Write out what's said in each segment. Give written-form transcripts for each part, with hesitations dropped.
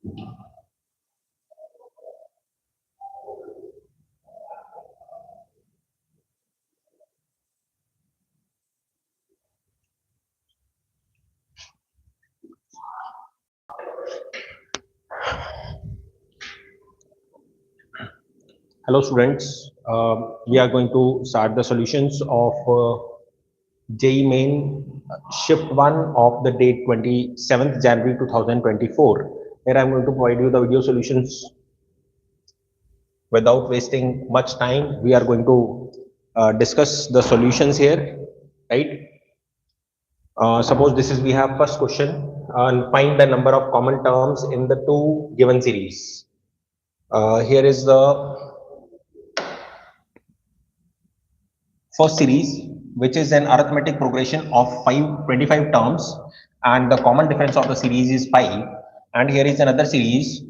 Hello students, we are going to start the solutions of JEE main shift 1 of the date 27th January 2024. Here I am going to provide you the video solutions. Without wasting much time, we are going to discuss the solutions here, right? Suppose this is, we have first question, find the number of common terms in the two given series. Here is the first series, which is an arithmetic progression of 25 terms, and the common difference of the series is 5. And here is another series,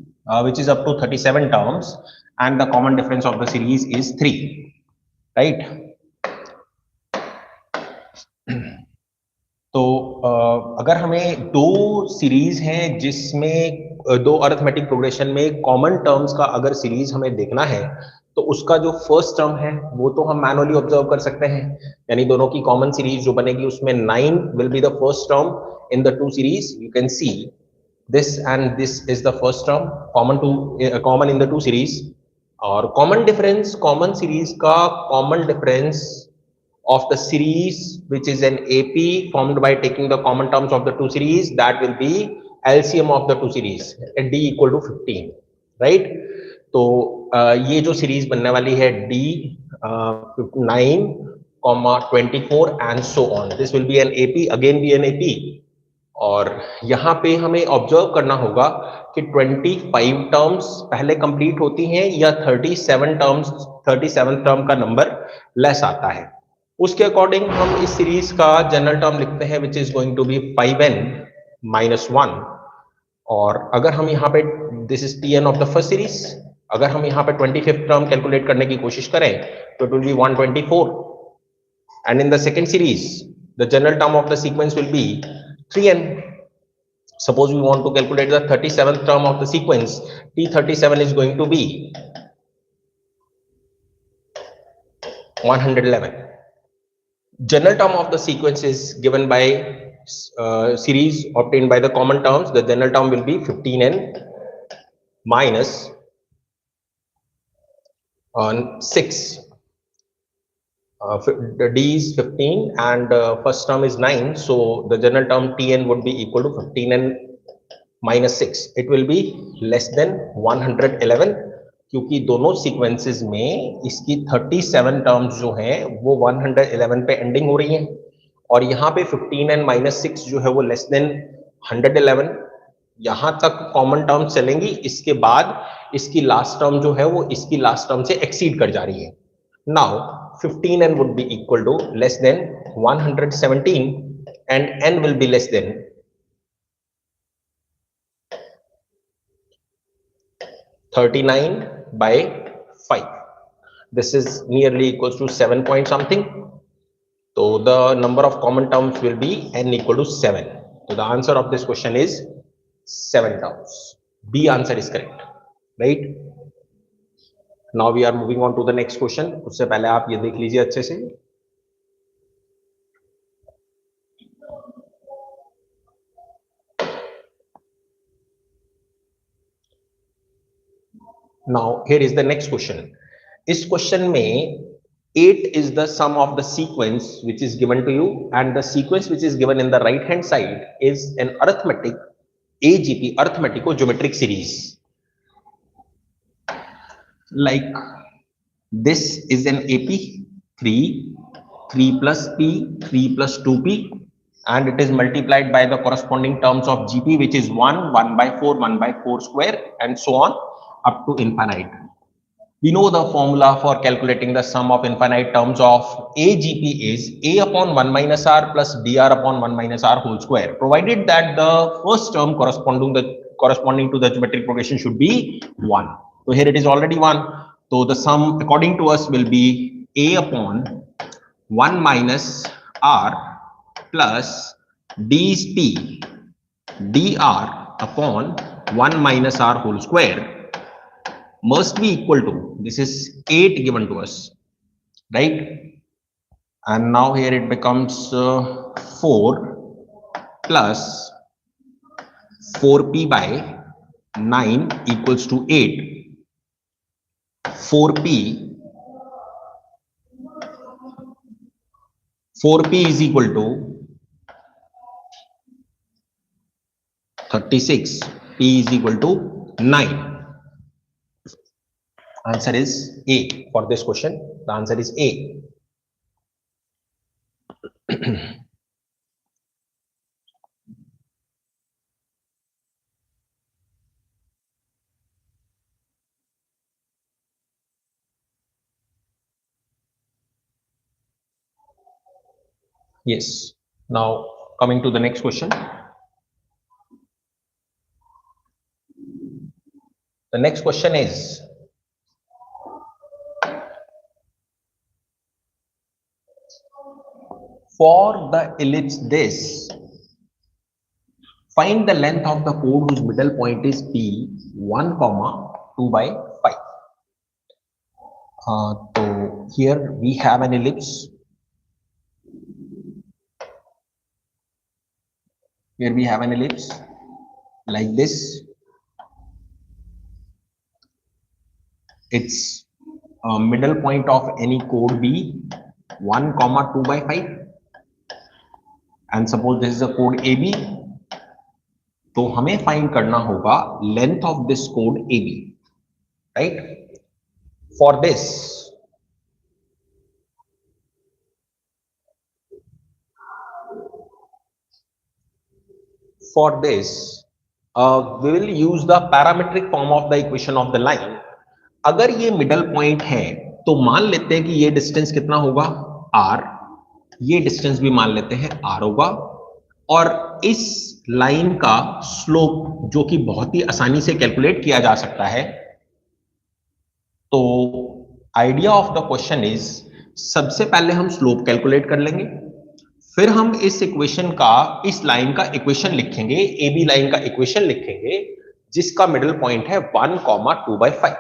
which is up to 37 terms, and the common difference of the series is 3, right? तो अगर हमें दो series हैं जिसमें दो arithmetic progression में common terms का अगर सीरीज हमें देखना है, तो उसका जो फर्स्ट टर्म है वो तो हम मैनुअली ऑब्जर्व कर सकते हैं, यानी दोनों की कॉमन सीरीज जो बनेगी उसमें 9 will be the first term in the two series. You can see this and this is the first term common in the two series. और कॉमन डिफरेंस, कॉमन सीरीज का common difference of the series which is an AP formed by taking the common terms of the two series, that will be LCM of the two series at D equal to 15, right? तो ये जो series बनने वाली है D 9, 24 and so on, this will be an AP, again be an AP. और यहाँ पे हमें ऑब्जर्व करना होगा कि 25 टर्म्स पहले कंप्लीट होती हैं या 37 टर्म्स, 37 टर्म का नंबर लेस आता है. उसके अकॉर्डिंग हम इस सीरीज का जनरल टर्म लिखते हैं which is going to be 5n - 1. और अगर हम यहाँ पे, this is Tn of the first series, अगर हम यहाँ पे 25th टर्म कैलकुलेट करने की कोशिश करें तो it will B 124. And in the second series the general term of the sequence will be 3n. Suppose we want to calculate the 37th term of the sequence, T37 is going to be 111. General term of the sequence is given by series obtained by the common terms. The general term will be 15n minus 6. The D is 15 and first term is 9, so the general term Tn would be equal to 15n minus 6. It will be less than 111, क्योंकि दोनों sequences में इसकी 37 terms जो हैं वो 111 पे ending हो रही हैं, और यहाँ पे 15n - 6 जो है वो लेस देन 111. यहाँ तक कॉमन टर्म्स चलेंगी, इसके बाद इसकी लास्ट टर्म जो है वो इसकी लास्ट टर्म से एक्सीड कर जा रही है. Now 15n would be equal to less than 117 and n will be less than 39 by 5. This is nearly equals to 7 point something. So the number of common terms will be n equal to 7. So the answer of this question is 7 terms. B answer is correct, right? Now we are moving on to the next question. उससे पहले आप ये देख लीजिए अच्छे से. Now here is the next question. इस question में 8 is the sum of the sequence which is given to you, and the sequence which is given in the right hand side is an arithmetic AGP, arithmetico-geometric series. Like this is an AP 3 plus P, 3 plus 2P, and it is multiplied by the corresponding terms of GP, which is 1, 1 by 4, 1 by 4 square, and so on up to infinite. We know the formula for calculating the sum of infinite terms of AGP is A upon 1 minus R plus DR upon 1 minus R whole square, provided that the first term corresponding to the geometric progression should be 1. So here it is already 1. So the sum according to us will be A upon 1 minus R plus D is P, DR upon 1 minus r whole square must be equal to, this is 8 given to us, right? And now here it becomes 4 plus 4p by 9 equals to 8. 4p 4p is equal to 36, p is equal to 9. Answer is A for this question. The answer is A. Yes. Now coming to the next question. The next question is, for the ellipse this, find the length of the chord whose middle point is P 1, 2 by 5. So here we have an ellipse. Here we have an ellipse like this. Its middle point of any chord be 1, 2 by 5. And suppose this is a chord AB. तो हमें find करना होगा length of this code AB, right? For this we will use the parametric form of the equation of the line. अगर ये middle point है तो मान लेते हैं कि ये डिस्टेंस कितना होगा r, ये डिस्टेंस भी मान लेते हैं r होगा, और इस लाइन का स्लोप जो कि बहुत ही आसानी से कैलकुलेट किया जा सकता है, तो idea of the question is सबसे पहले हम स्लोप कैलकुलेट कर लेंगे, फिर हम इस इक्वेशन का, इस लाइन का इक्वेशन लिखेंगे, ए बी लाइन का इक्वेशन लिखेंगे जिसका मिडिल पॉइंट है 1, 2 by 5,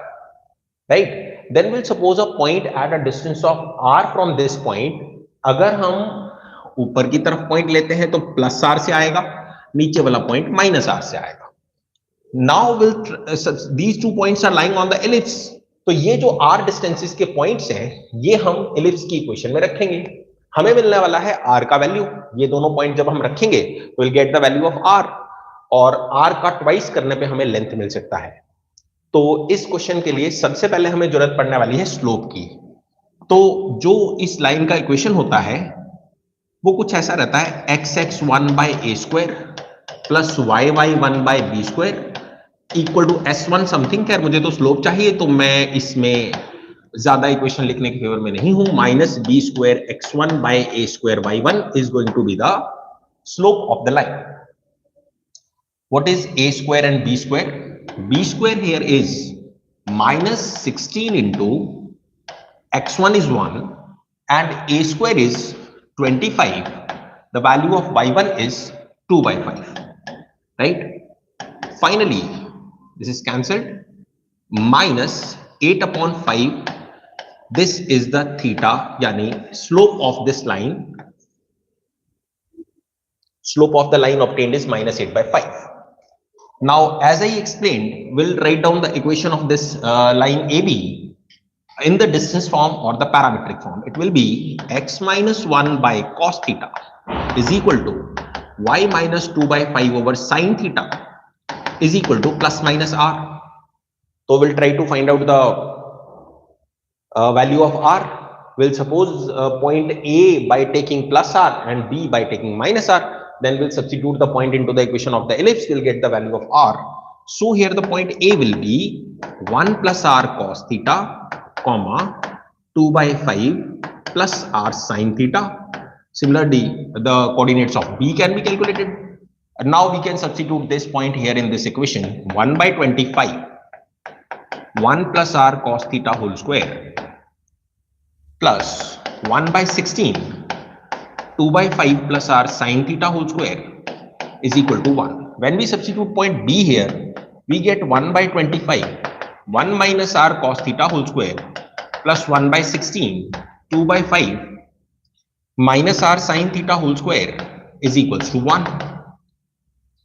right? Then will suppose a point at a distance of r from this point. अगर हम ऊपर की तरफ पॉइंट लेते हैं तो प्लस r से आएगा, नीचे वाला पॉइंट माइनस r से आएगा. Now will these two points are lying on the ellipse. तो ये जो r डिस्टेंसेस के पॉइंट्स हैं, ये हम एलिप्स की इक्वेशन में रखेंगे. हमें मिलने वाला है r का वैल्यू. ये दोनों पॉइंट जब हम रखेंगे तो will get the value of r, और r का ट्वाइस करने पे हमें लेंथ मिल सकता है. तो इस क्वेश्चन के लिए सबसे पहले हमें जरूरत पड़ने वाली है स्लोप की. तो जो इस लाइन का इक्वेशन होता है वो कुछ ऐसा रहता है, x(x1 by a square plus y(y1 by b square) equal to s1 something. खैर मुझे तो स्लोप चाहिए तो मैं इसमें ज्यादा इक्वेशन लिखने के फेवर में नहीं हूं. Minus b square x1 by a square y1 is going to be the slope of the line. What is a square and b square? B square here is minus 16 into x1 is 1 and a square is 25. The value of y1 is 2 by 5, right? Finally, this is cancelled. Minus 8 upon 5. This is the theta, yani slope of this line. Slope of the line obtained is minus 8 by 5. Now, as I explained, we'll write down the equation of this line AB in the distance form or the parametric form. It will be x minus 1 by cos theta is equal to y minus 2 by 5 over sin theta is equal to plus minus r. So we'll try to find out the value of r. We'll suppose point A by taking plus r and B by taking minus r. Then we'll substitute the point into the equation of the ellipse. We'll get the value of r. So here the point A will be 1 plus r cos theta, comma 2 by 5 plus r sin theta. Similarly, the coordinates of B can be calculated. And now we can substitute this point here in this equation. 1 by 25, 1 plus r cos theta whole square plus 1 by 16, 2 by 5 plus r sin theta whole square is equal to 1. When we substitute point B here, we get 1 by 25, 1 minus r cos theta whole square plus 1 by 16, 2 by 5 minus r sin theta whole square is equals to 1.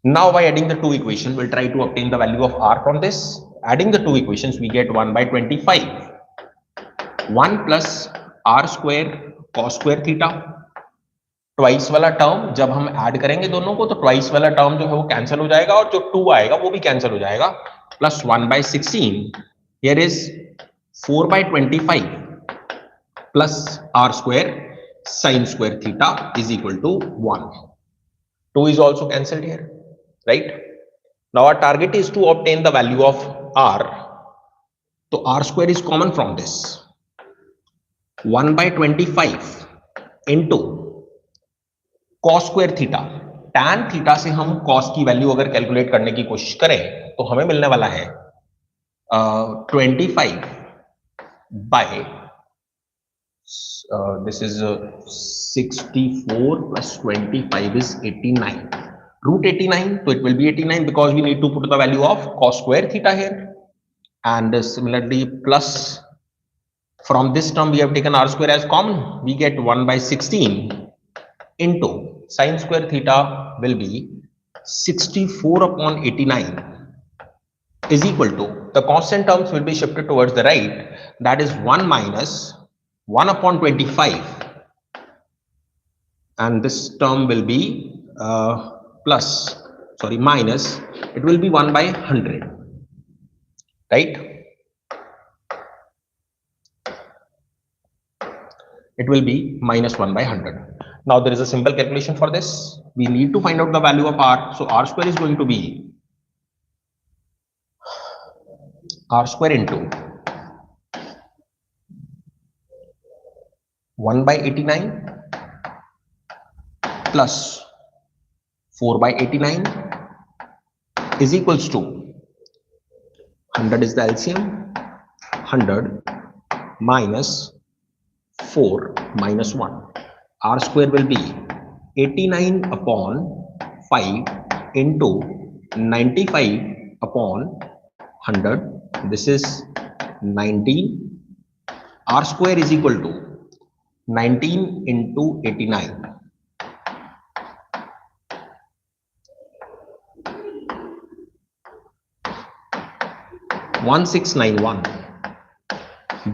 Now by adding the two equations, we'll try to obtain the value of r from this. Adding the two equations, we get 1 by 25, 1 plus r square cos square theta. Twice वाला term जब हम add करेंगे दोनों को तो twice वाला term जो है वो कैंसिल हो जाएगा और जो 2 आएगा वो भी कैंसिल हो जाएगा, plus 1 by 16, here is 4 by 25 plus r square sin square theta is equal to 1. 2 is also cancelled here, right? Now our target is to obtain the value of r. So r square is common from this. 1 by 25 into cos square theta. tan theta से हम cos की value अगर calculate करने की कोशिश करें तो हमें मिलने वाला है 25 by this is 64 plus 25 is 89. Root 89, so it will be 89 because we need to put the value of cos square theta here. And similarly, plus from this term we have taken r square as common. We get 1 by 16 into sin square theta will be 64 upon 89 is equal to, the constant terms will be shifted towards the right, that is 1 minus 1 upon 25, and this term will be minus, it will be 1 by 100, right? It will be minus 1 by 100. Now there is a simple calculation for this. We need to find out the value of r. So r square is going to be r square into 1 by 89 plus 4 by 89 is equals to 100 is the LCM, 100 minus 4 minus 1. R square will be 89 upon 5 into 95 upon 100. This is 19. R square is equal to 19 into 89. 1691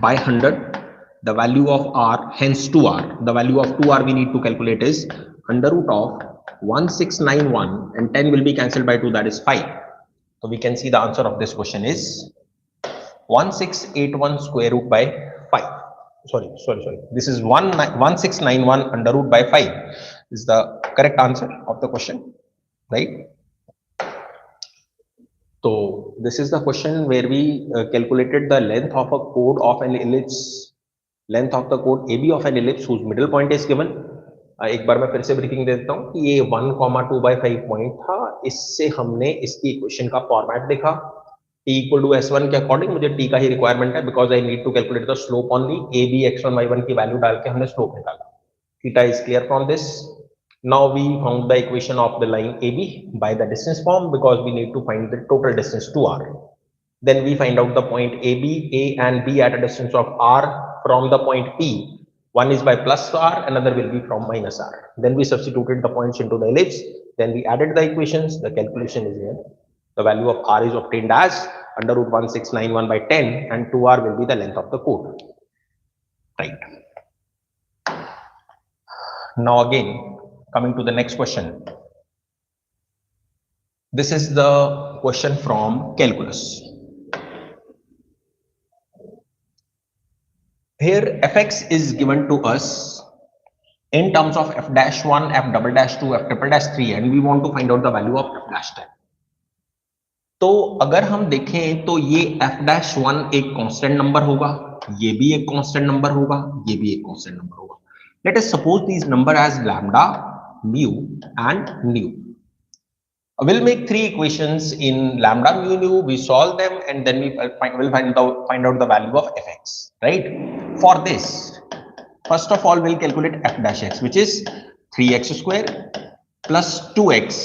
by 100. The value of r, hence 2r, the value of 2r we need to calculate is under root of 1691, and 10 will be cancelled by 2, that is 5. So we can see the answer of this question is 1681 square root by 5. Sorry. This is 1691 under root by 5 is the correct answer of the question, right? So this is the question where we calculated the length of a chord of an ellipse. Length of the chord AB of an ellipse whose middle point is given. एक बार मैं फिर से breaking दे देता हूँ कि ये 1,2/5 point था, इससे हमने इसकी इक्वेशन का फॉर्मेट देखा t इक्वल टू s1 के अकॉर्डिंग मुझे t का ही रिक्वायरमेंट है because I need to calculate the slope only. ab x1 y1 की वैल्यू डाल के हमने स्लोप निकाला. Theta is clear from this. Now we found the equation of the line ab by the distance form because we need to find the total distance to r. Then we find out the point AB, A and B at a distance of r from the point P. One is by plus r, another will be from minus r. Then we substituted the points into the ellipse. Then we added the equations. The calculation is here. The value of r is obtained as under root 1691 by 10, and 2r will be the length of the chord. Right. Now again, coming to the next question. This is the question from calculus. Here fx is given to us in terms of f dash 1, f double dash 2, f triple dash 3, and we want to find out the value of f dash 10. तो अगर हम देखें तो ये f dash 1 एक constant number होगा, ये भी एक कांस्टेंट नंबर होगा, ये भी एक कांस्टेंट नंबर होगा. Let us suppose these number as lambda, mu and nu. We'll make three equations in lambda, mu, nu. We solve them and then we will find out the value of fx. Right? For this, first of all, we'll calculate f dash x, which is 3x square plus 2x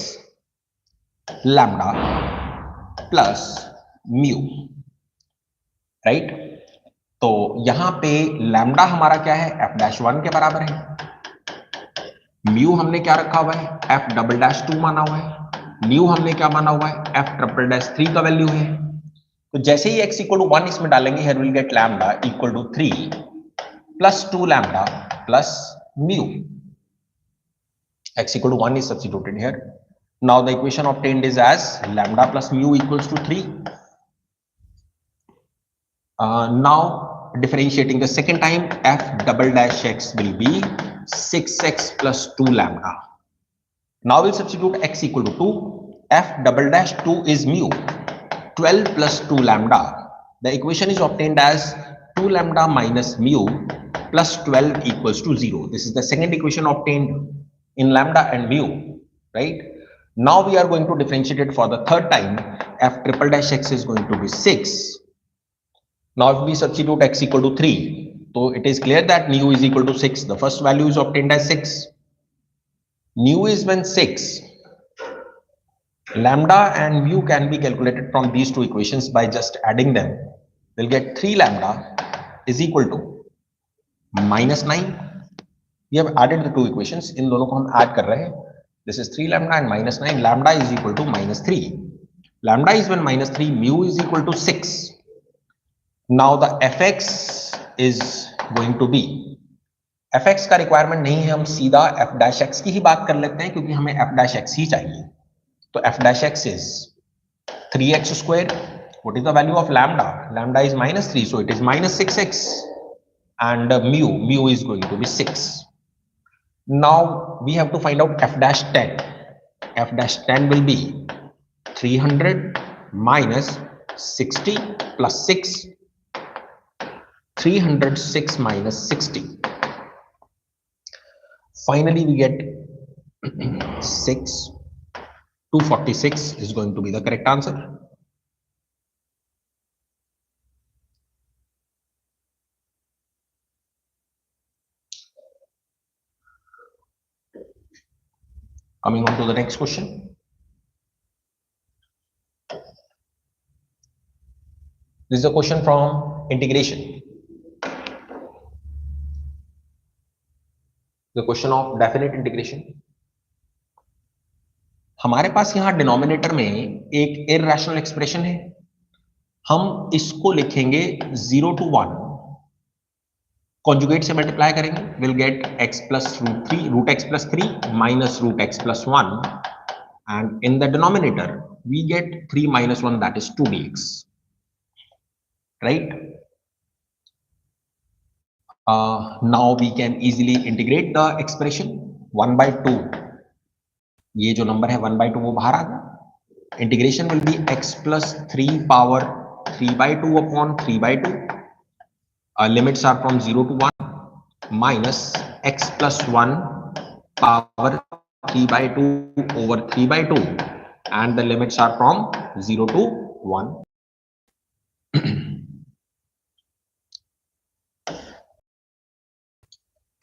lambda plus mu, right. तो यहां पे lambda हमारा क्या है, F dash 1 के बराबर है, mu हमने क्या रखा हुआ है, एफ डबल डैश 2 माना हुआ है, न्यू हमने क्या माना हुआ है, एफ ट्रिपल डैश 3 का वैल्यू है। तो जैसे ही x इक्वल टू 1 इसमें डालेंगे, here will get lambda equal to 3 plus 2 lambda plus mu, x equal to 1 is substituted here. Now the equation obtained is as lambda plus mu equals to 3. Now differentiating the second time, f double dash x will be 6x plus 2 lambda. Now we'll substitute x equal to 2. F double dash 2 is mu, 12 plus 2 lambda. The equation is obtained as 2 lambda minus mu plus 12 equals to 0. This is the second equation obtained in lambda and mu, right? Now we are going to differentiate it for the third time. F triple dash x is going to be 6. Now if we substitute x equal to 3, so it is clear that mu is equal to 6. The first value is obtained as 6. Mu is when 6. Lambda and mu can be calculated from these two equations by just adding them. We'll get 3 lambda is equal to minus 9. We have added the two equations. इन दोनों को हम add कर रहे हैं. This is 3 lambda and minus 9. Lambda is equal to minus 3. Lambda is when minus 3. Mu is equal to 6. Now the fx is going to be, fx का requirement नहीं है, हम सीधा f dash x की ही बात कर लेते हैं क्योंकि हमें f dash x ही चाहिए. तो f dash x is 3x square. What is the value of lambda? Lambda is minus 3, so it is minus 6x. And mu is going to be 6. Now we have to find out f dash 10. F dash 10 will be 300 minus 60 plus 6. 306 minus 60. Finally we get 6. 246 is going to be the correct answer. Coming on to the next question. This is a question from integration. The question of definite integration. हमारे पास यहां denominator में एक irrational expression है, हम इसको लिखेंगे 0 to 1, conjugate से multiply करेंगे, will gate x plus root x plus 3 minus root x plus 1, and in the denominator we get 3 minus 1, that is 2 dx, right? Now we can easily integrate the expression 1 by 2. ये जो number है 1 by 2 वो बाहर आ गया. Integration will be x plus 3 power 3 by 2 upon 3 by 2. Limits are from 0 to 1 minus x plus 1 power 3 by 2 over 3 by 2, and the limits are from 0 to 1.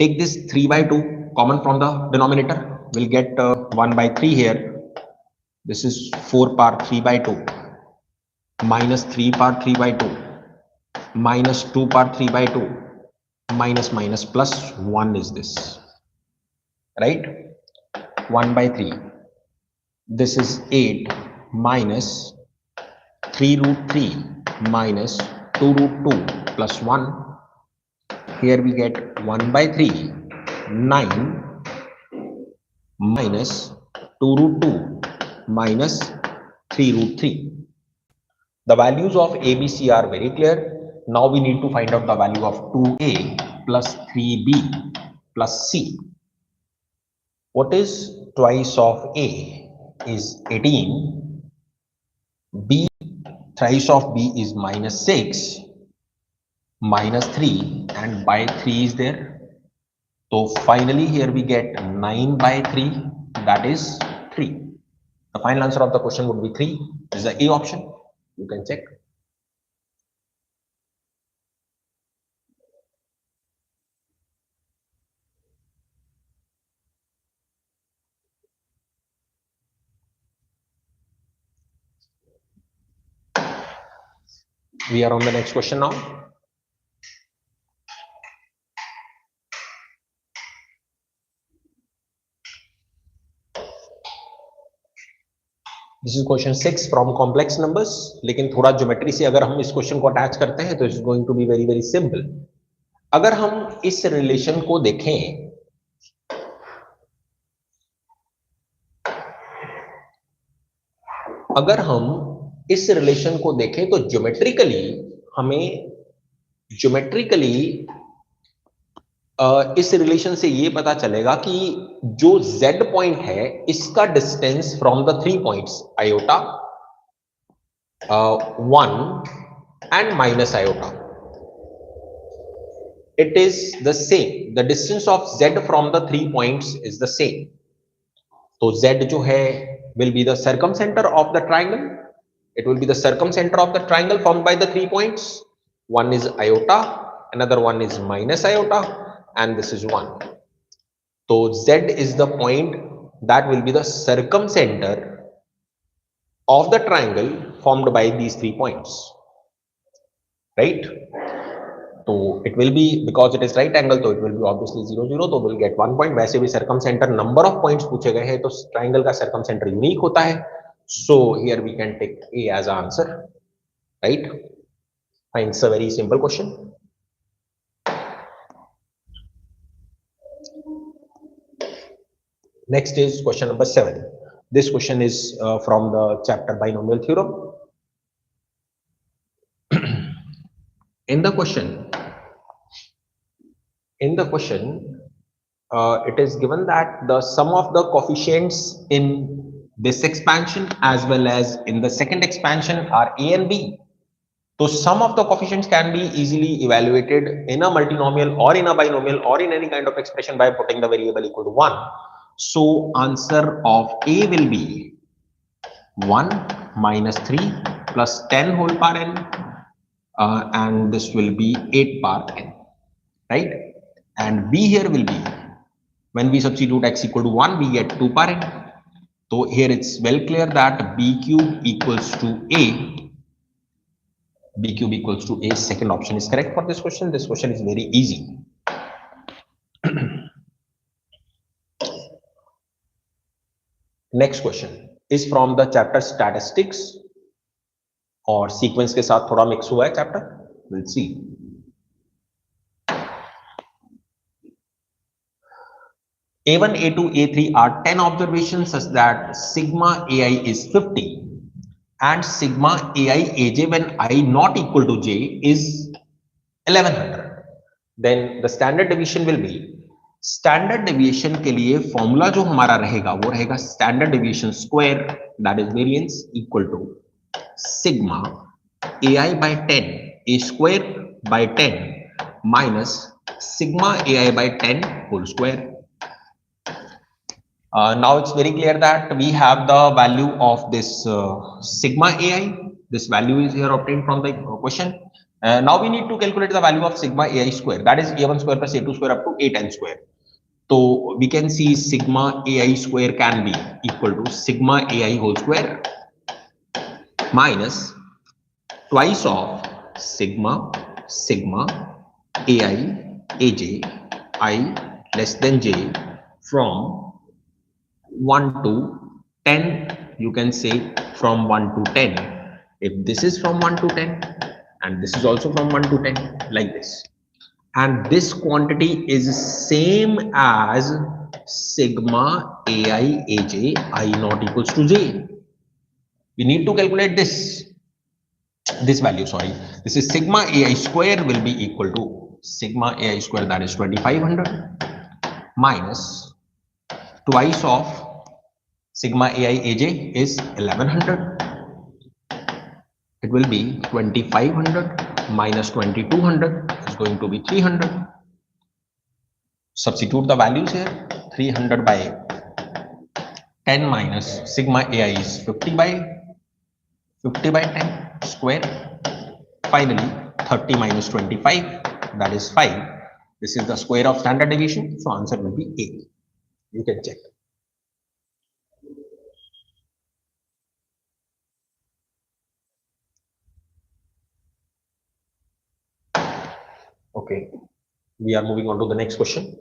Take this 3 by 2 common from the denominator. We'll get 1 by 3 here. This is 4 power 3 by 2 minus 3 power 3 by 2 minus 2 power 3 by 2 minus minus plus 1 is this, right? 1 by 3. This is 8 minus 3 root 3 minus 2 root 2 plus 1. Here we get 1 by 3, 9 minus 2 root 2 minus 3 root 3. The values of A, B, C are very clear. Now we need to find out the value of 2A plus 3B plus C. What is twice of A is 18. B, thrice of B is minus 6, minus 3, and by 3 is there. So finally here we get 9 by 3, that is 3. The final answer of the question would be 3. This is the A option. You can check. We are on the next question now. This is question 6 from complex numbers. लेकिन थोड़ा geometry से अगर हम इस question को attach करते हैं तो it's going to be very very simple. अगर हम इस रिलेशन को देखें, अगर हम इस रिलेशन को देखें तो ज्योमेट्रिकली हमें इस रिलेशन से ये पता चलेगा कि जो z पॉइंट है इसका distance from the 3 points iota 1 and minus iota, it is the same. The distance of z from the 3 points is the same. तो z जो है will be the circumcenter of the triangle. It will be the circumcenter of the triangle formed by the 3 points. One is iota, another one is minus iota, and this is 1. So z is the point that will be the circumcenter of the triangle formed by these 3 points, right? तो it will be, because it is right angle, तो it will be obviously 0 0, तो we'll get 1 point. वैसे भी circumcenter number of points पूछे गए हैं तो triangle का circumcenter unique होता है, so here we can take A as answer, right? Fine, it's a very simple question. Next is question number 7. This question is from the chapter binomial theorem. In the question, it is given that the sum of the coefficients in this expansion as well as in the second expansion are A and B. So sum of the coefficients can be easily evaluated in a multinomial or in a binomial or in any kind of expression by putting the variable equal to 1. So answer of A will be 1 minus 3 plus 10 whole power n, and this will be 8 power n, right? And B here will be, when we substitute x equal to 1, we get 2 power n. So here it's well clear that B cube equals to A. B cube equals to A. Second option is correct for this question. This question is very easy. Next question is from the chapter statistics, और sequence के साथ थोड़ा mix हुआ है chapter. We'll see. A1, A2, A3 are 10 observations such that sigma AI is 50 and sigma AI AJ when I not equal to J is 1100. Then the standard deviation will be, standard deviation के लिए formula जो हमारा रहेगा वो रहेगा standard deviation square, that is variance, equal to sigma AI by 10 A square by 10 minus sigma AI by 10 whole square. Now it's very clear that we have the value of this sigma AI. This value is here obtained from the question. Now we need to calculate the value of sigma AI square, that is A1 square plus A2 square up to A10 square. So we can see sigma AI square can be equal to sigma AI whole square minus twice of sigma AI AJ I less than J from 1 to 10, you can say from 1 to 10. If this is from 1 to 10 and this is also from 1 to 10, like this, and this quantity is same as sigma AI AJ I not equals to J. We need to calculate this value, sorry. This is sigma AI square will be equal to sigma AI square, that is 2500 minus twice of sigma AI AJ is 1100. It will be 2500 minus 2200 is going to be 300. Substitute the values here. 300 by 10 minus sigma AI is 50 by 10 square. Finally 30 minus 25, that is 5. This is the square of standard deviation, so answer will be A. You can check. Okay, we are moving on to the next question.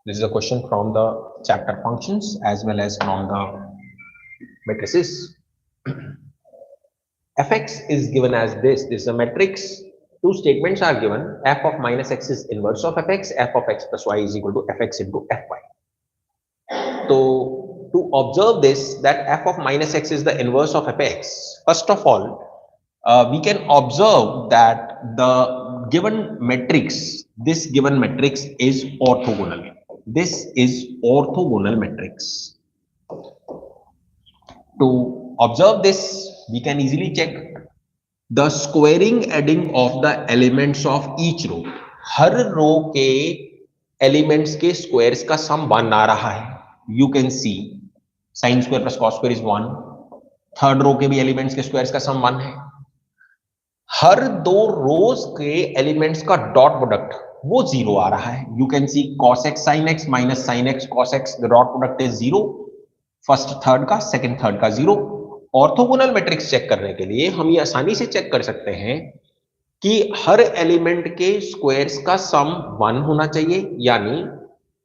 This is a question from the chapter functions as well as from the matrices. Fx is given as this. This is a matrix. Two statements are given. F of minus x is inverse of fx. F of x plus y is equal to fx into fy. So to observe this, that f of minus x is the inverse of fx, first of all, we can observe that the given matrix, this given matrix is orthogonal. This is orthogonal matrix. To observe this, we can easily check the squaring adding of the elements of each row. हर रो के elements के squares का सम 1 आ रहा है. You can see sine square plus cos square is 1. Third row के भी elements के squares का सम 1 है. हर दो रोज के एलिमेंट्स का डॉट प्रोडक्ट वो 0 आ रहा है. You can C cos x sin x minus sin x cos x, the dot product is 0. First third का, सेकंड थर्ड का 0. ऑर्थोगोनल मैट्रिक्स चेक करने के लिए हम ये आसानी से चेक कर सकते हैं कि हर एलिमेंट के स्क्वायर्स का सम 1 होना चाहिए, यानी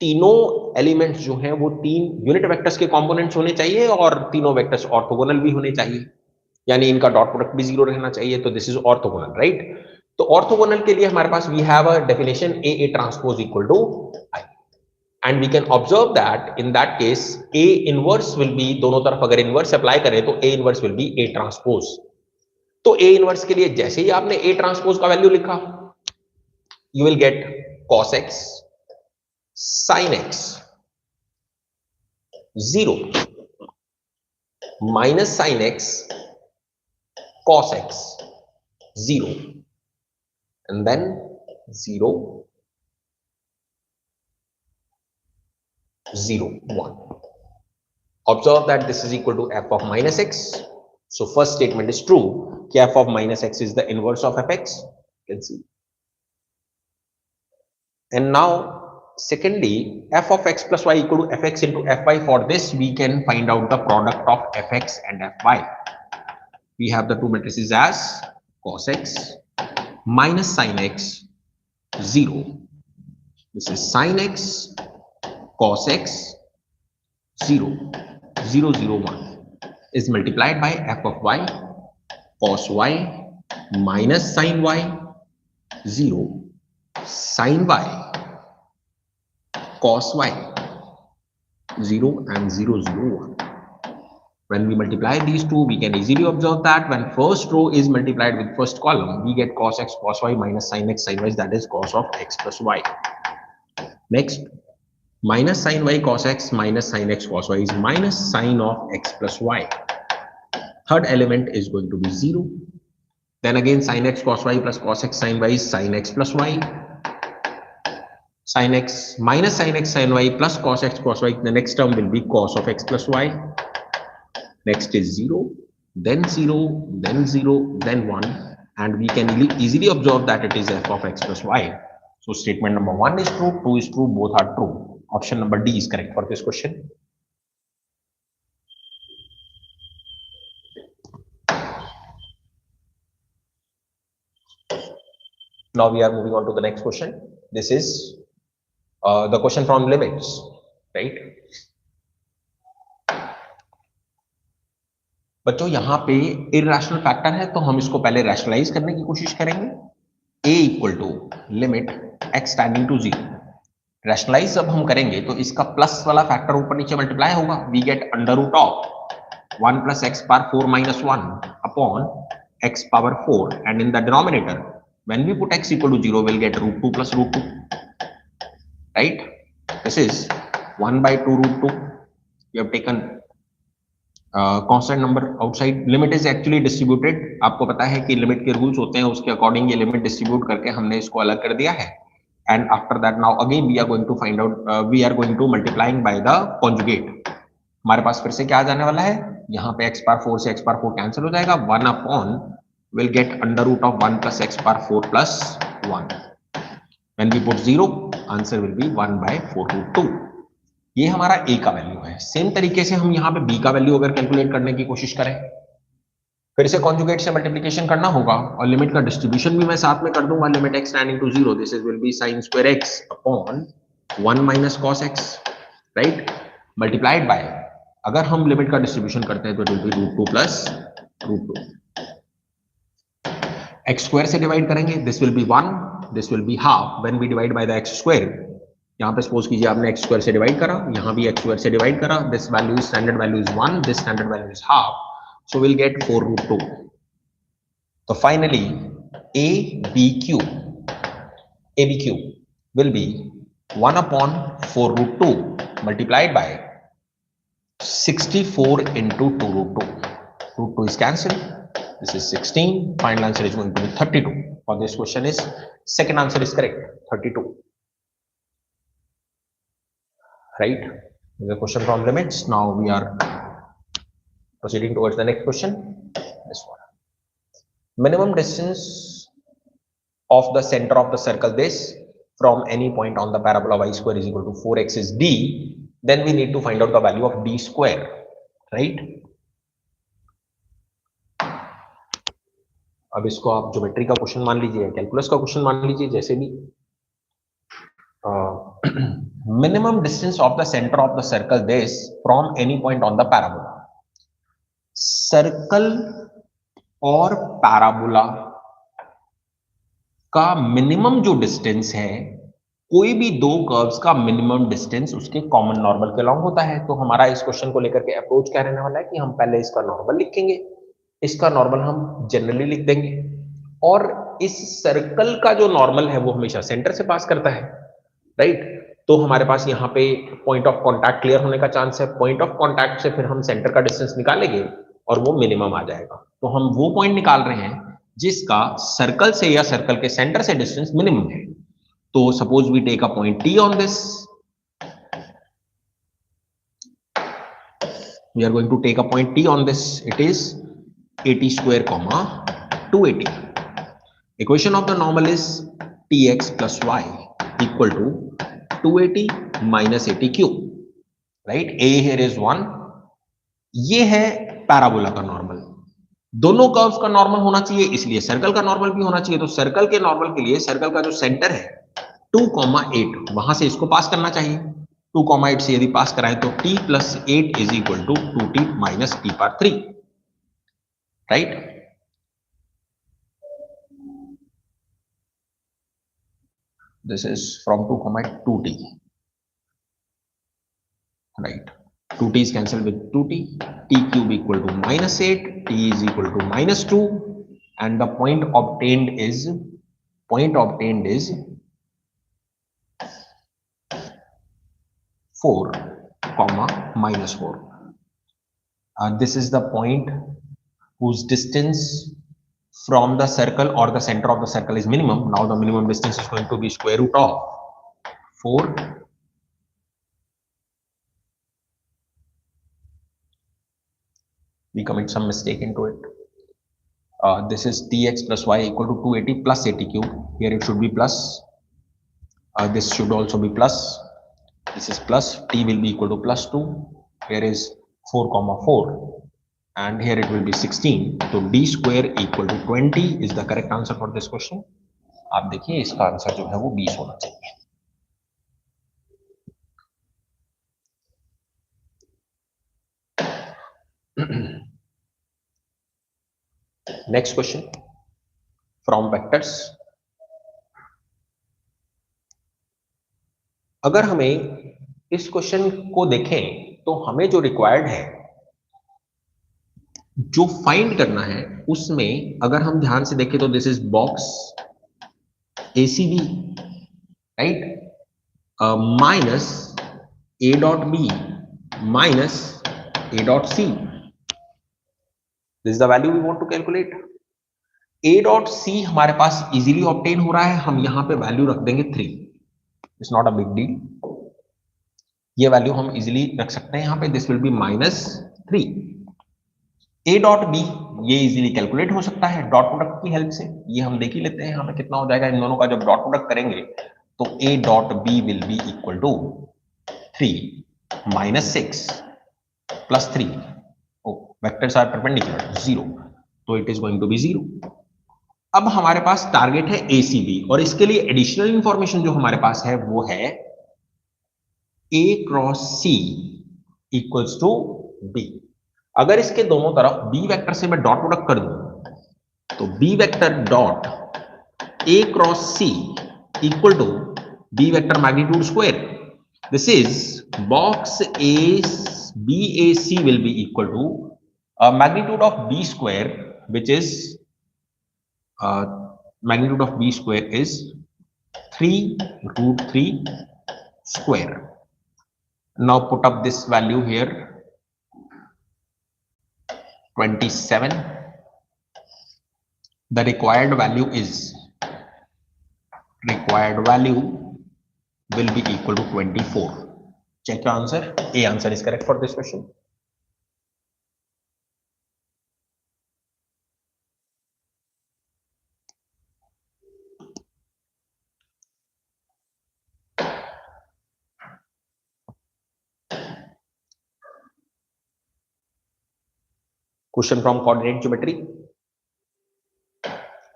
तीनों एलिमेंट्स जो हैं वो तीन यूनिट वेक्टर्स के कंपोनेंट्स होने चाहिए और तीनों वेक्टर्स ऑर्थोगोनल भी होने चाहिए, यानी इनका डॉट प्रोडक्ट भी 0 रहना चाहिए. तो दिस इज ऑर्थोगोनल, राइट. तो ऑर्थोगोनल के लिए हमारे पास we have a definition A transpose equal to I, and we can observe that in that case A inverse will be, दोनों तरफ अगर इनवर्स अप्लाई करें तो A inverse will be A transpose. तो ए इनवर्स के लिए जैसे ही आपने ए ट्रांसपोज का वैल्यू लिखा, you will get cos x sin x 0 minus sin x cos x 0 and then 0 0 1. Observe that this is equal to f of minus x. So first statement is true, f of minus x is the inverse of fx. You can see. And now secondly, f of x plus y equal to fx into fy. For this we can find out the product of fx and fy. We have the two matrices as cos x minus sin x 0. This is sin x cos x 0 0 0 1 is multiplied by f of y cos y minus sin y 0 sin y cos y 0 and 0 0 1. When we multiply these two, we can easily observe that when first row is multiplied with first column, we get cos x cos y minus sin x sin y, that is cos of x plus y. Next, minus sin y cos x minus sin x cos y is minus sin of x plus y. Third element is going to be 0. Then again sin x cos y plus cos x sin y is sin x plus y. Sin x minus sin x sin y plus cos x cos y, the next term will be cos of x plus y. Next is 0, then 0, then 0, then 1, and we can easily observe that it is f of x plus y. So statement number 1 is true, 2 is true, both are true. Option number D is correct for this question. Now we are moving on to the next question. This is the question from limits, right? बच्चों यहाँ पे irrational factor है, तो हम इसको पहले rationalise करने की कोशिश करेंगे. a equal to limit x tending to 0. Rationalise जब हम करेंगे तो इसका प्लस वाला फैक्टर ऊपर नीचे मल्टीप्लाई होगा. We get under root of 1 plus x power 4 minus 1 upon x power 4, and in the denominator when we put x equal to 0 will get root 2 plus root 2, right. This is 1 by 2 root 2. You have taken constant number outside. Limit is actually distributed. आपको पता है कि limit के rules होते हैं, उसके according ये limit distribute करके हमने इसको अलग कर दिया है. And after that now again we are going to find out, we are going to multiplying by the conjugate. हमारे पास फिर से क्या आ जाने वाला है, यहाँ पे x पावर 4 से x पावर 4 कैंसिल हो जाएगा. 1 upon will get under root of 1 plus x power 4 plus 1. When we put 0, answer will be 1 by 4 root 2. ये हमारा a का वैल्यू है. सेम तरीके से हम यहाँ पे b का वैल्यू अगर कैलकुलेट करने की कोशिश करें, फिर से कॉन्जुगेट से मल्टीप्लिकेशन करना होगा और लिमिट का डिस्ट्रीब्यूशन भी मैं साथ में कर दूंगा, limit x tending to 0, this is will be sin square x upon 1 minus cos x, right, multiplied by, अगर हम लिमिट का डिस्ट्रीब्यूशन करते हैं तो it will be √2 plus √2, x square से डिवाइड करेंगे, this will be 1, this will be half when we divide by the x square. यहां पे सपोज कीजिए आपने x स्क्वायर से डिवाइड करा, यहां भी x स्क्वायर से डिवाइड करा, this value is standard value is 1, this standard value is half, so we'll get 4 √2. So finally ABQ will be 1 upon 4 √2 multiplied by 64 into 2 √2. √2 is cancelled. This is 16. Final answer is going to be 32. For this question is second answer is correct, 32. Right? This is a question from limits. Now we are proceeding towards the next question. This one. Minimum distance of the center of the circle this from any point on the parabola y square is equal to 4x is d, then we need to find out the value of d square, right? अब इसको आप geometry का question मान लीजिए, calculus का question मान लीजिए, जैसे भी। Minimum distance of the centre of the circle this from any point on the parabola, circle और पैराबोला का मिनिमम जो डिस्टेंस है, कोई भी दो कर्व्स का मिनिमम डिस्टेंस उसके कॉमन नॉर्मल के अलॉन्ग होता है। तो हमारा इस क्वेश्चन को लेकर के अप्रोच क्या रहने वाला है कि हम पहले इसका नॉर्मल लिखेंगे, इसका नॉर्मल हम जनरली लिख देंगे, और इस सर्कल का जो नॉर्मल है वो हमेशा सेंटर से पास करता है, राइट? तो हमारे पास यहाँ पे पॉइंट ऑफ कॉन्टैक्ट क्लियर होने का चांस है, पॉइंट ऑफ कॉन्टैक्ट से फिर हम सेंटर का डिस्टेंस निकालेंगे और वो मिनिमम आ जाएगा। तो हम वो पॉइंट निकाल रहे हैं जिसका सर्कल से या सर्कल के सेंटर से डिस्टेंस मिनिमम है। तो suppose we take a point T on this, we are going to take a point T on this, it is 80 square comma 280. Equation of the normal is Tx plus y equal to 280 minus 80 cube, right? A here is 1, ये है parabola का normal, दोनों curves का normal होना चाहिए, इसलिए circle का normal भी होना चाहिए। तो सर्कल के नॉर्मल के लिए सर्कल का जो सेंटर है 2,8, वहां से इसको पास करना चाहिए। 2,8 से यदि पास कराएं तो t plus 8 is equal to 2t minus t power 3, right? This is from 2,8 2t, right? 2t is cancelled with 2t, t cube equal to minus 8, t is equal to minus 2, and the point obtained is 4, minus 4. This is the point whose distance from the circle or the center of the circle is minimum. Now the minimum distance is going to be square root of 4 we commit some mistake into it. This is Tx plus y equal to 280 plus 80 cube. Here it should be plus. This should also be plus. This is plus. T will be equal to plus 2. Here is 4,4. And here it will be 16. So d square equal to 20 is the correct answer for this question. आप देखिए इसका answer जो है वो 20 होना चाहिए। Next question from vectors. अगर हमें इस क्वेश्चन को देखें तो हमें जो रिक्वायर्ड है, जो फाइंड करना है, उसमें अगर हम ध्यान से देखें तो this is box ACB, right, minus A dot B minus A dot C. This is the value we want to calculate. A dot C हमारे पास easily obtain हो रहा है, हम यहां पे वैल्यू रख देंगे 3. It's not a big deal. ये वैल्यू हम easily रख सकते हैं यहां पे, this will be minus 3. A dot B ये easily कैलकुलेट हो सकता है डॉट प्रोडक्ट की हेल्प से, ये हम देख ही लेते हैं यहाँ पे कितना हो जाएगा। इन दोनों का जब डॉट प्रोडक्ट करेंगे तो A dot B will be equal to 3 minus 6 plus 3. Oh, vectors are perpendicular, 0. तो it is going to be 0। अब हमारे पास टारगेट है ACB और इसके लिए एडिशनल इंफॉर्मेशन जो हमारे पास है वो है A cross C equals to B। अगर इसके दोनों तरफ B वेक्टर से मैं डॉट प्रोडक्ट कर दूं तो B vector dot A cross C equal to B vector magnitude square. This is box BAC will be equal to magnitude of B square, which is magnitude of B square is 3 root 3 square. Now put up this value here, 27. The required value will be equal to 24. Check your answer. A answer is correct for this question. Question from coordinate geometry.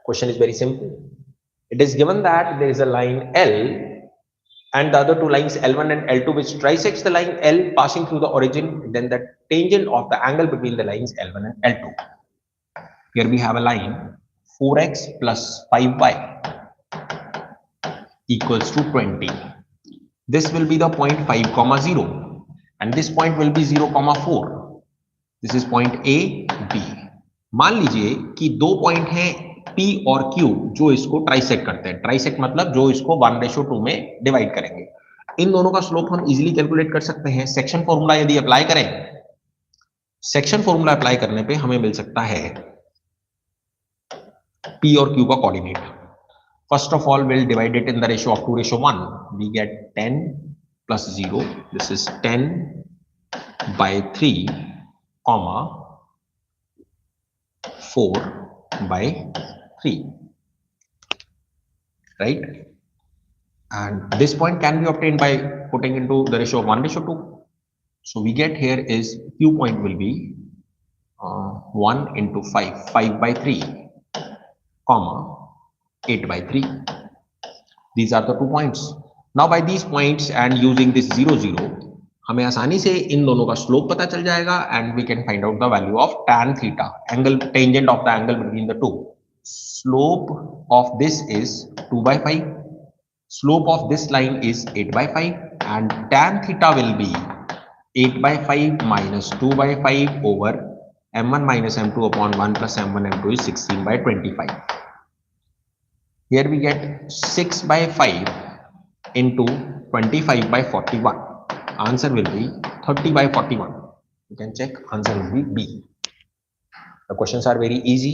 Question is very simple. It is given that there is a line L and the other two lines L1 and L2 which trisects the line L passing through the origin, then the tangent of the angle between the lines L1 and L2. Here we have a line 4x plus 5y equals to 20. This will be the point 5, 0 and this point will be 0, 4. This is point A, B. मान लीजिए कि दो point हैं P और Q जो इसको trisect करते हैं। ट्राइसेक्ट मतलब जो इसको 1:2 में डिवाइड करेंगे। इन दोनों का स्लोप हम इजीली कैलकुलेट कर सकते हैं। सेक्शन फॉर्मूला यदि अप्लाई करें, सेक्शन फॉर्मूला अप्लाई करने पे हमें मिल सकता है P और Q का coordinate. First of all will divide it in the ratio of 2:1। वी गेट 10 plus 0. This is 10 by 3 comma 4 by 3, right? And this point can be obtained by putting into the ratio of 1:2. So we get here is Q point will be 1 into 5, 5 by 3 comma 8 by 3. These are the 2 points. Now by these points and using this 0, 0, हमें आसानी से इन दोनों का slope पता चल जाएगा and we can find out the value of tan theta, angle tangent of the angle between the two. Slope of this is 2/5, slope of this line is 8/5 and tan theta will be 8/5 minus 2/5 over m1 minus m2 upon 1 plus m1 m2 is 16/25. Here we get 6/5 into 25/41. Answer will be 30/41. You can check, answer will be B. The questions are very easy.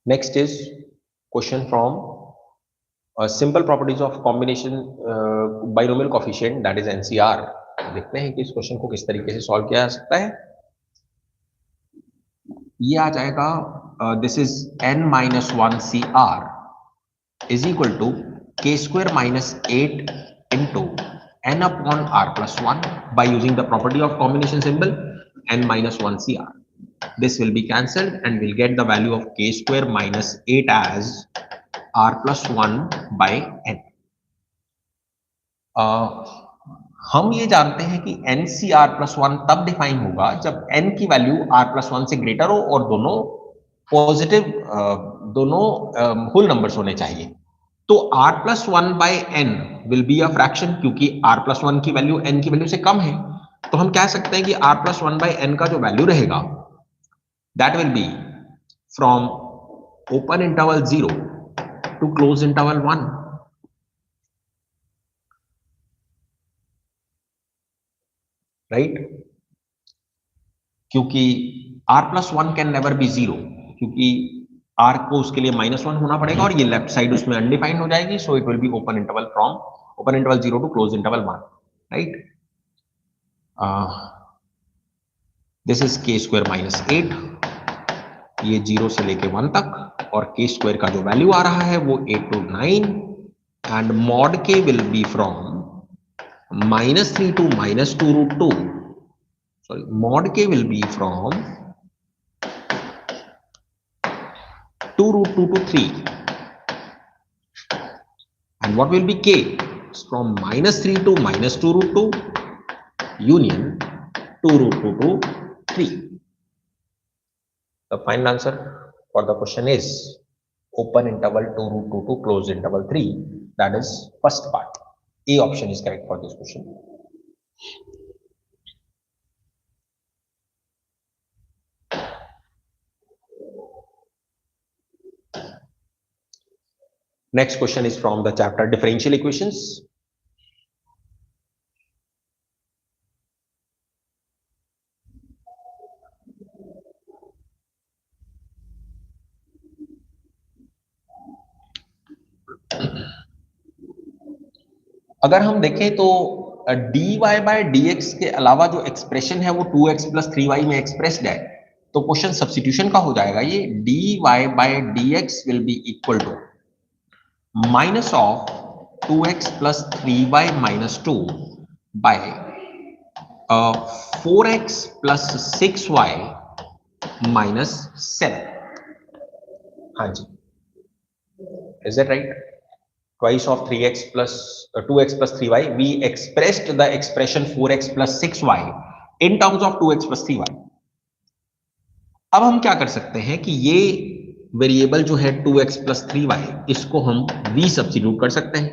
Next is question from simple properties of combination binomial coefficient, that is NCR. देखते हैं कि इस question को किस तरीके से solve किया जा सकता है। ये आ जाएगा this is n-1 CR is equal to k² minus 8 into n upon r plus 1 by using the property of combination symbol n-1 CR. This will be cancelled and we'll get the value of k² minus 8 as r plus 1 by n. हम ये जानते हैं कि NCR plus 1 तब define होगा जब n की value r plus 1 से ग्रेटर हो और दोनों पॉजिटिव, दोनों होल नंबर्स होने चाहिए। तो r plus 1 by n will be a fraction, क्योंकि r plus 1 की वैल्यू n की वैल्यू से कम है। तो हम कह सकते हैं कि r plus 1 by n का जो वैल्यू रहेगा that will be from open interval 0 to close interval 1, right? क्योंकि r plus 1 can never be 0, क्योंकि r को उसके लिए -1 होना पड़ेगा और ये लेफ्ट साइड उसमें अनडिफाइंड हो जाएगी। So it will be open interval from open interval 0 to close interval 1, right? This is k² minus 8 ये 0 से लेके 1 तक, और k स्क्वायर का जो वैल्यू आ रहा है वो 8 to 9, and mod k will be from -3 to -2 root 2. Sorry, mod k will be from 2 root 2 to 3. And what will be k? It's from -3 to -2 root 2 union 2 root 2 to 3. The final answer for the question is open interval 2 root 2 to closed interval 3. That is first part. A option is correct for this question. Next question is from the chapter differential equations. अगर हम देखें तो dy by dx के अलावा जो expression है वो 2x plus 3y में एक्सप्रेस्ड है, तो क्वेश्चन सब्स्टिट्यूशन का हो जाएगा ये dy by dx will be equal to minus of 2x plus 3y minus 2 by 4x plus 6y minus 7. हाँ जी, is that right? Twice of 3x plus 2x plus 3y, we expressed the expression 4x plus 6y in terms of 2x plus 3y. अब हम क्या कर सकते हैं कि ये वेरिएबल जो है 2x plus 3y, इसको हम v सब्स्टिट्यूट कर सकते हैं.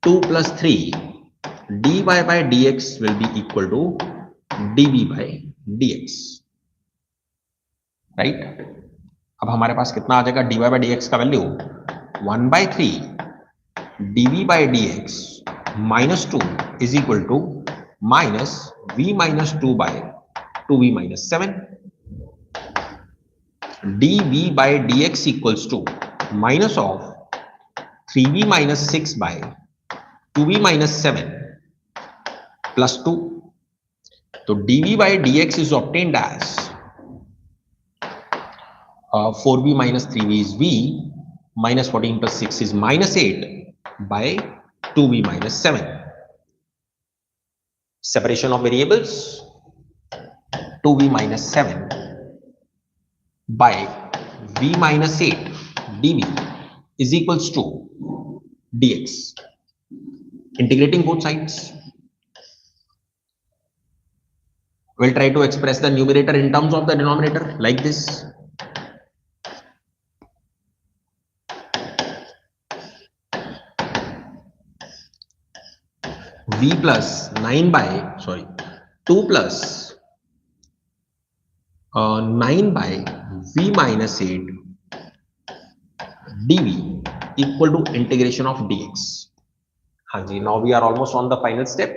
2 plus 3 dy by dx will be equal to dv by dx, right? अब हमारे पास कितना आ जाएगा dy by dx का value 1/3 dv by dx minus 2 is equal to minus v minus 2 by 2v minus 7. dv by dx equals to minus of 3v minus 6 by 2v minus 7 plus 2. So dv by dx is obtained as 4v minus 3v is v, minus 14 plus 6 is minus 8 by 2v minus 7. Separation of variables, 2v minus 7 by v minus 8 dv is equals to dx. Integrating both sides, we'll try to express the numerator in terms of the denominator like this. v plus 9 by 2 plus 9 by v minus 8 dv equal to integration of dx. हाँ जी, now we are almost on the final step,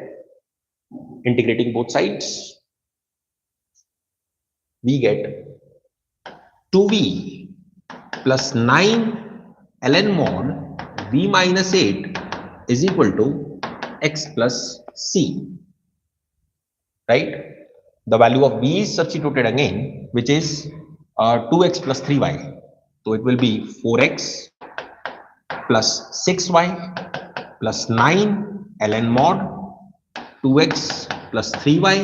integrating both sides. We get 2v plus 9 ln mod v minus 8 is equal to x plus c, right? The value of v is substituted again, which is 2x plus 3y. So it will be 4x plus 6y plus 9 ln mod 2x plus 3y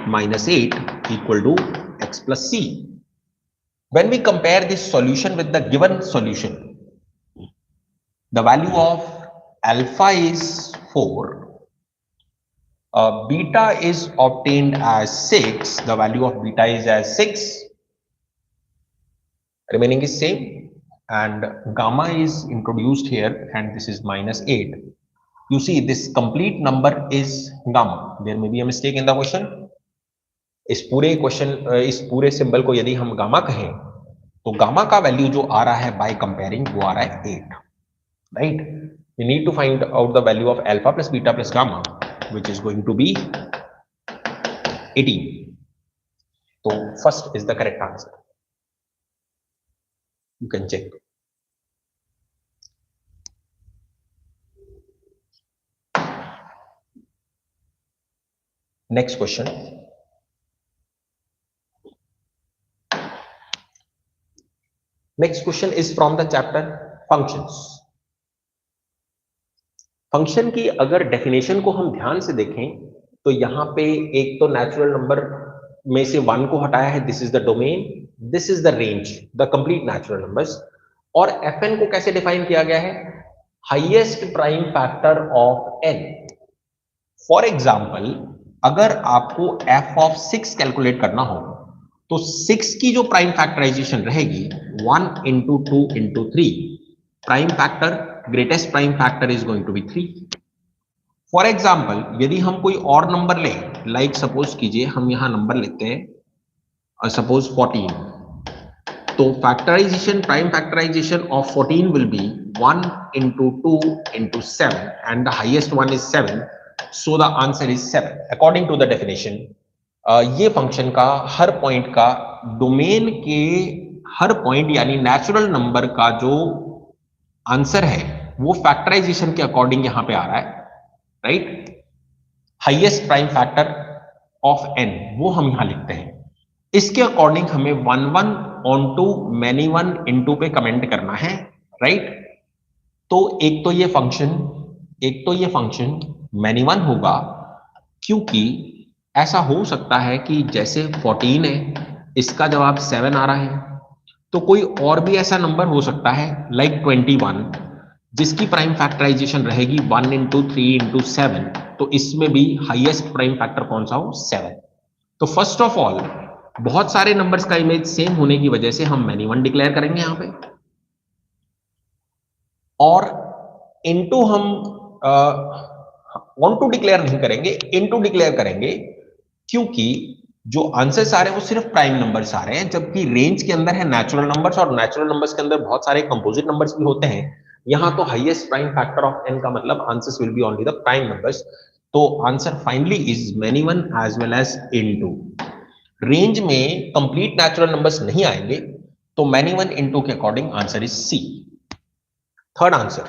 minus 8 equal to x plus c. When we compare this solution with the given solution, the value of alpha is 4, beta is obtained as 6, the value of beta is as 6, remaining is same, and gamma is introduced here and this is minus 8. You see this complete number is gamma. There may be a mistake in the question. इस पूरे symbol को यदि हम gamma कहें तो gamma का value जो आ रहा है बाय कंपेयरिंग वो आ रहा है 8, right? We need to find out the value of alpha plus beta plus gamma, which is going to be 18. So first is the correct answer. You can check. Next question. Next question is from the chapter functions. Function की अगर definition को हम ध्यान से देखें तो यहां पे एक तो नेचुरल नंबर में से वन को हटाया है, this is the domain, this is the range, the complete natural numbers. और fn को कैसे डिफाइन किया गया है? Highest prime factor of n। For example, अगर आपको f ऑफ 6 कैलकुलेट करना हो तो 6 की जो प्राइम फैक्टराइजेशन रहेगी 1 into 2 into 3, prime factor, greatest prime factor is going to be 3। For example, यदि हम कोई और नंबर लें, लाइक सपोज कीजिए हम यहां नंबर लेते हैं सपोज 14, तो factorisation, prime factorisation of 14 will be 1 into 2 into 7 and the highest one is 7, so the answer is 7 according to the definition। ये फंक्शन का हर पॉइंट का डोमेन के हर पॉइंट यानी नेचुरल नंबर का जो आंसर है वो फैक्टराइजेशन के अकॉर्डिंग यहां पे आ रहा है, right. Highest prime factor of n वो हम यहां लिखते हैं। इसके अकॉर्डिंग हमें 1 onto many one into पे कमेंट करना है, राइट। तो एक तो ये फंक्शन मैनी वन होगा, क्योंकि ऐसा हो सकता है कि जैसे 14 है इसका जवाब 7 आ रहा है, तो कोई और भी ऐसा नंबर हो सकता है लाइक 21 जिसकी प्राइम फैक्टराइजेशन रहेगी 1 इंटू 3 इंटू 7, तो इसमें भी हाईएस्ट प्राइम फैक्टर कौन सा हो? 7। तो फर्स्ट ऑफ ऑल, बहुत सारे नंबर्स का इमेज सेम होने की वजह से हम मैनी वन डिक्लेयर करेंगे यहां पे, और इनटू हम ऑन टू डिक्लेयर नहीं करेंगे, इनटू डिक्लेयर करेंगे, क्योंकि जो आंसर्स आ रहे हैं वो सिर्फ प्राइम नंबर्स आ रहे हैं, जबकि रेंज के अंदर है नेचुरल नंबर्स, और नेचुरल नंबर्स के अंदर बहुत सारे कंपोजिट नंबर्स भी होते हैं। यहां तो highest prime factor of n का मतलब answers will be only the prime numbers. तो answer finally is many one as well as into. Range में कंप्लीट नेचुरल नंबर्स नहीं आएंगे, तो मैनी वन इनटू के according answer is C. Third answer,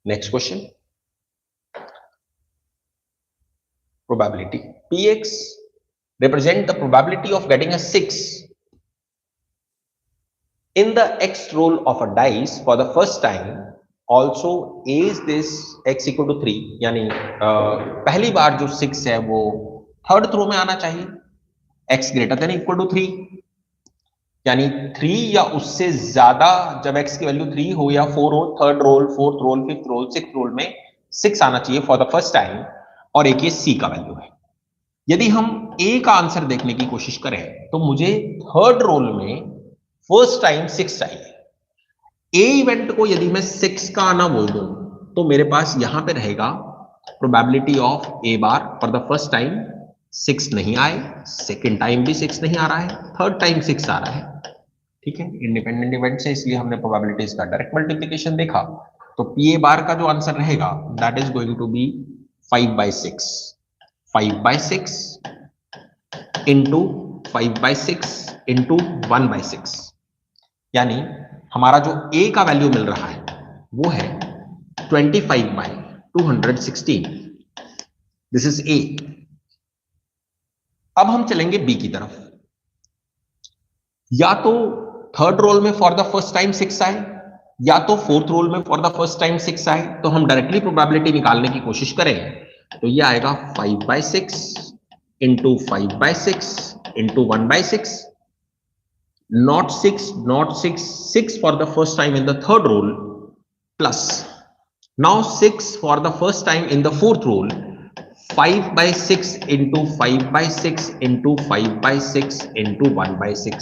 next question, probability px represent the probability of getting a 6 in the x roll of a dice for the first time, also is this x equal to 3, यानी पहली बार जो 6 है वो third throw में आना चाहिए, x greater than equal to 3, यानी 3 या उससे ज्यादा जब x की वैल्यू 3 हो या 4 हो, third roll, fourth roll, fifth roll, sixth roll में 6 आना चाहिए फॉर द फर्स्ट टाइम, और एक ये c का वैल्यू है। यदि हम a का आंसर देखने की कोशिश करें तो मुझे थर्ड रोल में फर्स्ट टाइम 6 चाहिए। a इवेंट को यदि मैं 6 का आना बोल दूं तो मेरे पास यहां पे रहेगा probability of a bar for the first time 6 नहीं आए, सेकेंड टाइम भी 6 नहीं आ रहा है, थर्ड टाइम 6 आ रहा है, ठीक है, इंडिपेंडेंट इवेंट से, इसलिए हमने प्रोबेबिलिटीज का डायरेक्ट मल्टीप्लिकेशन देखा। तो पी ए बार का जो आंसर रहेगा that is going to be 5/6, 5/6 into 5/6 into 1/6, यानी हमारा जो ए का वैल्यू मिल रहा है वो है 25/216, दिस इज ए। अब हम चलेंगे बी की तरफ। या तो थर्ड रोल में फॉर द फर्स्ट टाइम 6 आए, या तो फोर्थ रोल में फॉर द फर्स्ट टाइम 6 आए, तो हम डायरेक्टली प्रोबेबिलिटी निकालने की कोशिश करें तो ये आएगा 5/6 into 5/6 into 1/6, not 6, 6 for the first time in the third roll, plus now 6 for the first time in the fourth roll, 5/6 into 5/6 into 5/6 into 1/6,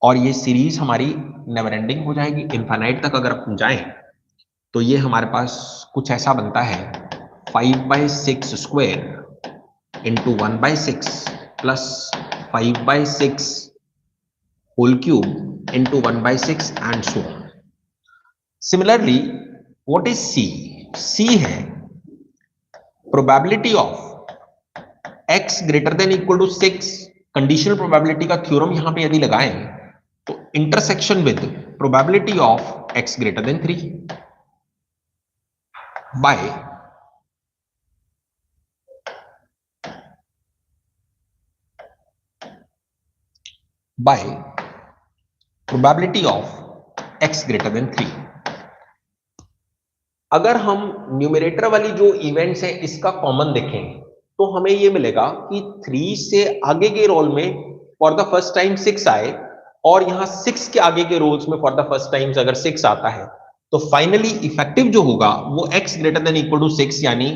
और ये सीरीज हमारी नेवर एंडिंग हो जाएगी, इनफाइनाइट तक अगर हम जाएं तो ये हमारे पास कुछ ऐसा बनता है 5/6 square into 1/6 plus 5/6 whole cube into 1/6 and so on. Similarly, what is C? C है probability of x greater than equal to 6, conditional probability का थ्योरम यहां पे यदि लगाएं तो intersection with probability of x greater than 3, by probability of x greater than 3। अगर हम numerator वाली जो इवेंट्स है इसका कॉमन देखें तो हमें ये मिलेगा कि 3 से आगे के रोल में फॉर द फर्स्ट टाइम 6 आए और यहां 6 के आगे के रोल्स में फॉर द फर्स्ट टाइम अगर 6 आता है तो फाइनली इफेक्टिव जो होगा वो x greater than equal to 6 यानी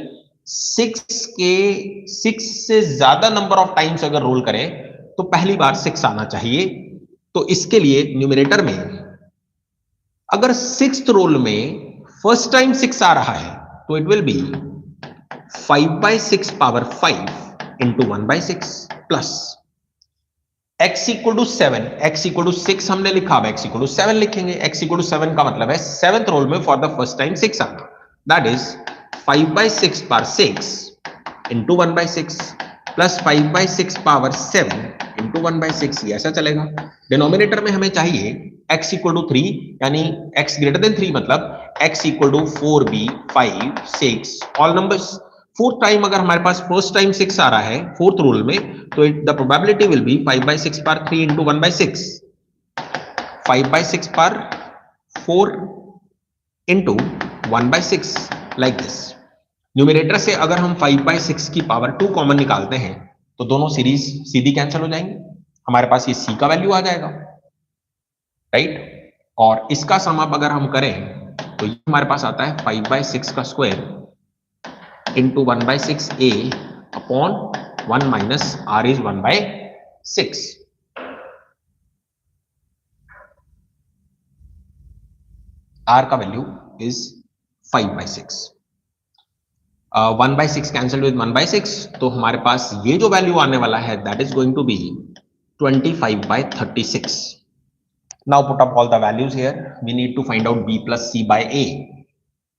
6 से ज्यादा नंबर ऑफ टाइम्स अगर रोल करें तो पहली बार 6 आना चाहिए। तो इसके लिए न्यूमरेटर में अगर 6th रोल में फर्स्ट टाइम 6 आ रहा है तो it will be 5/6 power 5 into 1/6 plus x equal to 7, x equal to 6 हमने लिखा, अब x इक्वल टू 7 लिखेंगे। x इक्वल टू 7 का मतलब है 7th रोल में फॉर द फर्स्ट टाइम 6 आना, that is 5/6 power 6 into 1/6 plus 5/6 power 7 into 1/6, ये ऐसा चलेगा। डिनोमिनेटर में हमें चाहिए x इक्वल टू 3 यानी x ग्रेटर देन 3 मतलब x equal to 4b 5 6 all numbers. Fourth time अगर हमारे पास फर्स्ट टाइम 6 आ रहा है फोर्थ रूल में तो द प्रोबेबिलिटी विल बी 5/6 पर 3 इंटू 1/6, 5/6 पर 4 इंटू 1/6 लाइक दिस। न्यूमरेटर से अगर हम 5/6 की पावर 2 कॉमन निकालते हैं तो दोनों सीरीज सीधी कैंसिल हो जाएंगे, हमारे पास ये c का वैल्यू आ जाएगा, राइट। और इसका सम अप अगर हम करें तो ये हमारे पास आता है 5/6 का square into 1/6 a upon 1 minus r is 1/6। r का वैल्यू इज 5/6, 1/6 कैंसिल विद 1/6 तो हमारे पास ये जो वैल्यू आने वाला है that is going to be 25/36। Now put up all the values here, we need to find out b plus c by a।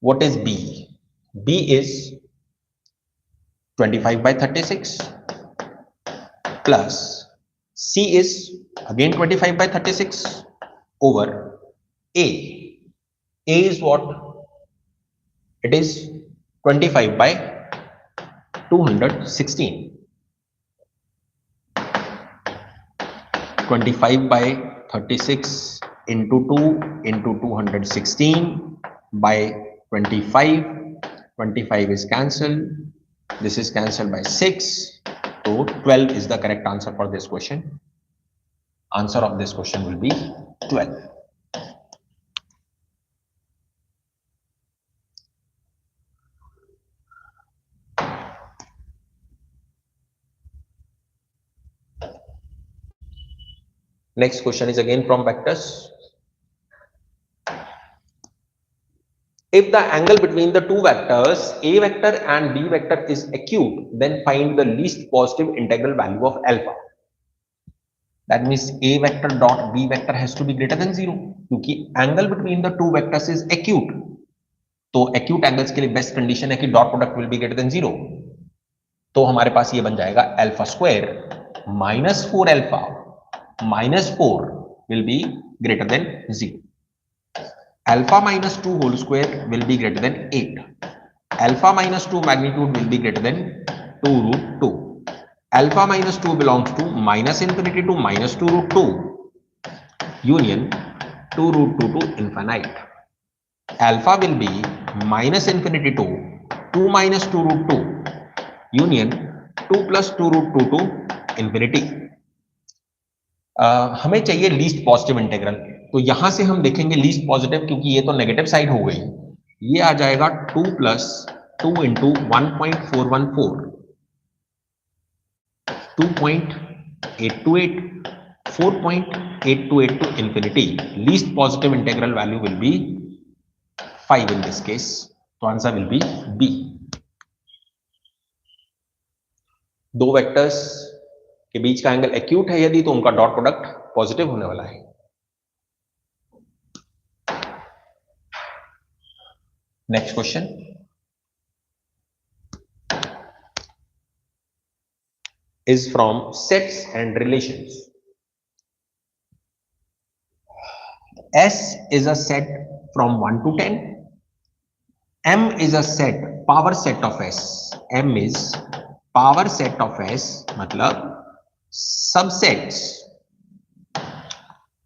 what is b? b is 25/36 plus c is again 25/36 over a. A is what? It is 25 by 216, 25 by 36 into 2 into 216 by 25, 25 is cancelled, this is cancelled by 6, so 12 is the correct answer for this question. Answer of this question will be 12. Next question is again from vectors. If the angle between the two vectors a vector and b vector is acute, then find the least positive integral value of alpha. That means a vector dot b vector has to be greater than 0 क्योंकि angle between the two vectors is acute, तो acute angles के लिए best condition है कि dot product will be greater than 0। तो हमारे पास ये बन जाएगा alpha square minus 4 alpha minus 4 will be greater than 0. Alpha minus 2 whole square will be greater than 8. Alpha minus 2 magnitude will be greater than 2 root 2. Alpha minus 2 belongs to minus infinity to minus 2 root 2 union 2 root 2 to infinite. Alpha will be minus infinity to 2 minus 2 root 2 union 2 plus 2 root 2 to infinity. हमें चाहिए least positive integral, तो यहां से हम देखेंगे least positive क्योंकि ये तो नेगेटिव साइड हो गई, ये आ जाएगा 2 plus 2 into 1.414 2.828 4.828 to infinity. Least positive integral value will be 5 in this case, so answer will be B. दो वेक्टर्स के बीच का एंगल एक्यूट है यदि तो उनका डॉट प्रोडक्ट पॉजिटिव होने वाला है। Next question is from sets and relations. S is a set from 1 to 10 M is a set, power set of S. M is power set of S, मतलब subsets,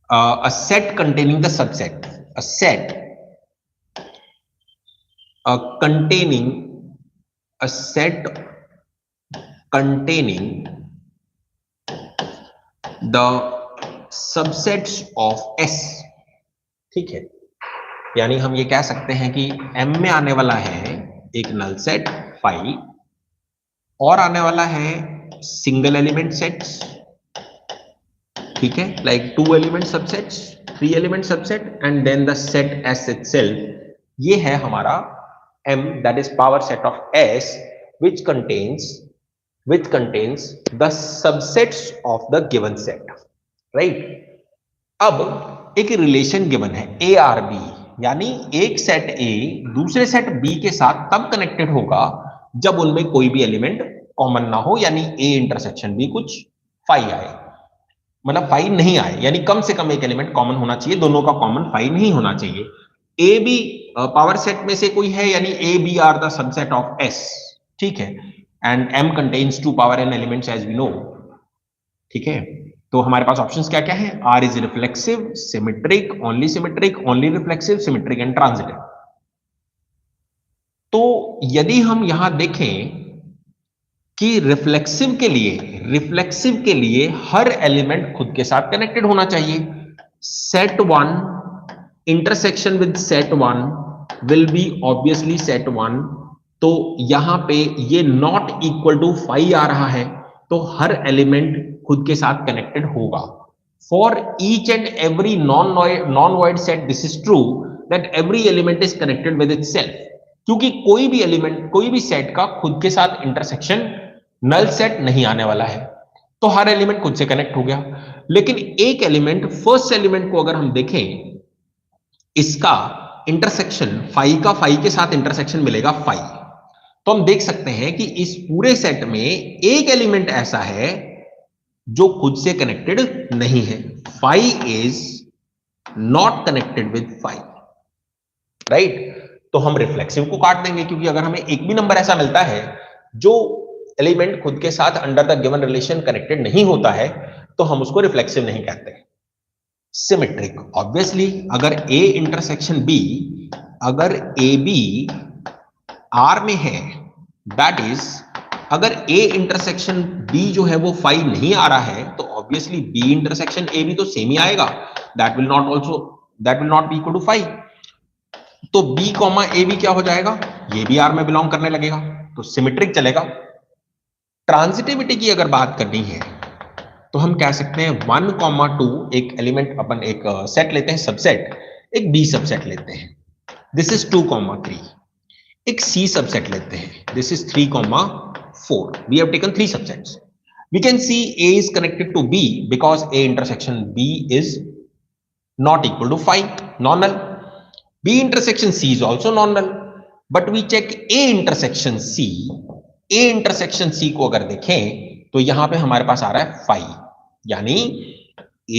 a set containing the subset, a set containing a set containing the subsets of S. ठीक है, यानी हम ये कह सकते हैं कि M में आने वाला है एक नल सेट फाई, और आने वाला है सिंगल एलिमेंट सेट्स, ठीक है, like 2 element subsets, 3 element subset, and then the set S itself. ये है हमारा M, that is power set of S, which contains the subsets of the given set, right? अब एक रिलेशन गिवन है A R B, यानी एक set A दूसरे set B के साथ तब कनेक्टेड होगा जब उनमें कोई भी एलिमेंट कॉमन ना हो, यानी A इंटरसेक्शन B कुछ फाई आए, मतलब फाई नहीं आए, यानी कम से कम एक एलिमेंट कॉमन होना चाहिए, दोनों का कॉमन फाई नहीं होना चाहिए। ए बी पावर सेट में से कोई है, यानी A B are the subset of S, ठीक है, and M contains 2 power N elements as we know, ठीक है। तो हमारे पास ऑप्शंस क्या क्या है? R is reflexive, symmetric, only reflexive, symmetric and transitive. तो यदि हम यहां देखें कि रिफ्लेक्सिव के लिए हर एलिमेंट खुद के साथ कनेक्टेड होना चाहिए। Set 1 intersection with set 1 will be obviously set 1, तो यहां पे ये नॉट इक्वल टू फाई आ रहा है, तो हर एलिमेंट खुद के साथ कनेक्टेड होगा। For each and every non void set this is true that every element is connected with itself, क्योंकि कोई भी एलिमेंट, कोई भी सेट का खुद के साथ इंटरसेक्शन नल सेट नहीं आने वाला है, तो हर एलिमेंट खुद से कनेक्ट हो गया। लेकिन एक एलिमेंट, फर्स्ट एलिमेंट को अगर हम देखें, इसका इंटरसेक्शन फाई के साथ इंटरसेक्शन मिलेगा फाई, तो हम देख सकते हैं कि इस पूरे सेट में एक एलिमेंट ऐसा है जो खुद से कनेक्टेड नहीं है। Phi is not connected with phi, right? तो हम रिफ्लेक्सिव को काट देंगे, क्योंकि अगर हमें एक भी नंबर ऐसा मिलता है जो एलिमेंट खुद के साथ under the given relation connected नहीं होता है, तो हम उसको रिफ्लेक्सिव नहीं कहते। सिमेट्रिक, ऑब्वियसली अगर A इंटरसेक्शन B, अगर AB R में है, दैट इज अगर A इंटरसेक्शन B जो है वो फाई नहीं आ रहा है, तो ऑब्वियसली B इंटरसेक्शन AB तो सेम ही आएगा, that will not be equal to phi. तो B कॉमा AB क्या हो जाएगा? ये भी R में बिलोंग करने लगेगा, तो सिमेट्रिक चलेगा। ट्रांजिटिविटी की अगर बात करनी है तो हम कह सकते हैं 1,2 एक एलिमेंट, अपन एक सेट लेते हैं, सबसेट, एक बी सबसेट लेते हैं, दिस इज 2,3। एक सी सबसेट लेते हैं, this is 3,4। We have taken 3 subsets. We can see A is connected to B because A intersection B is not equal to 5, non-null. B intersection C is also non-null, but we check A intersection C. A intersection C को अगर देखें तो यहां पे हमारे पास आ रहा है 5, यानी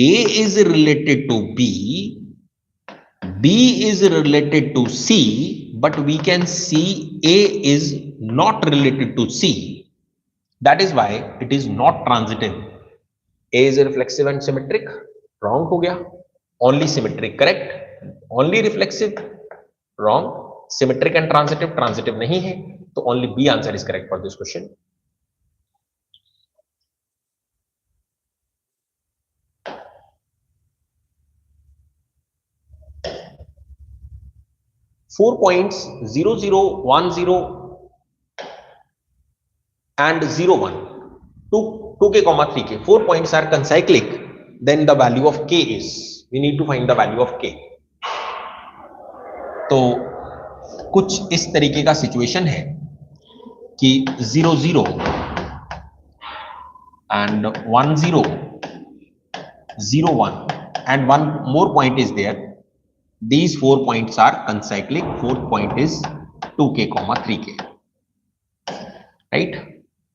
A is related to B, B is related to C, but we can see A is not related to C. That is why it is not transitive. A is reflexive and symmetric, wrong हो गया. Only symmetric correct, only reflexive wrong, symmetric and transitive नहीं है, तो only B answer is correct for this question. Four points 0, 0, 1, 0 and 0, 1, 2k, 3k. 4 points are concyclic. Then the value of k is, we need to find the value of k. तो कुछ इस तरीके का situation है कि 0, 0 and 1, 0, 0, 1 and one more point is there. These 4 points are concyclic. Fourth point is 2k, 3k, right?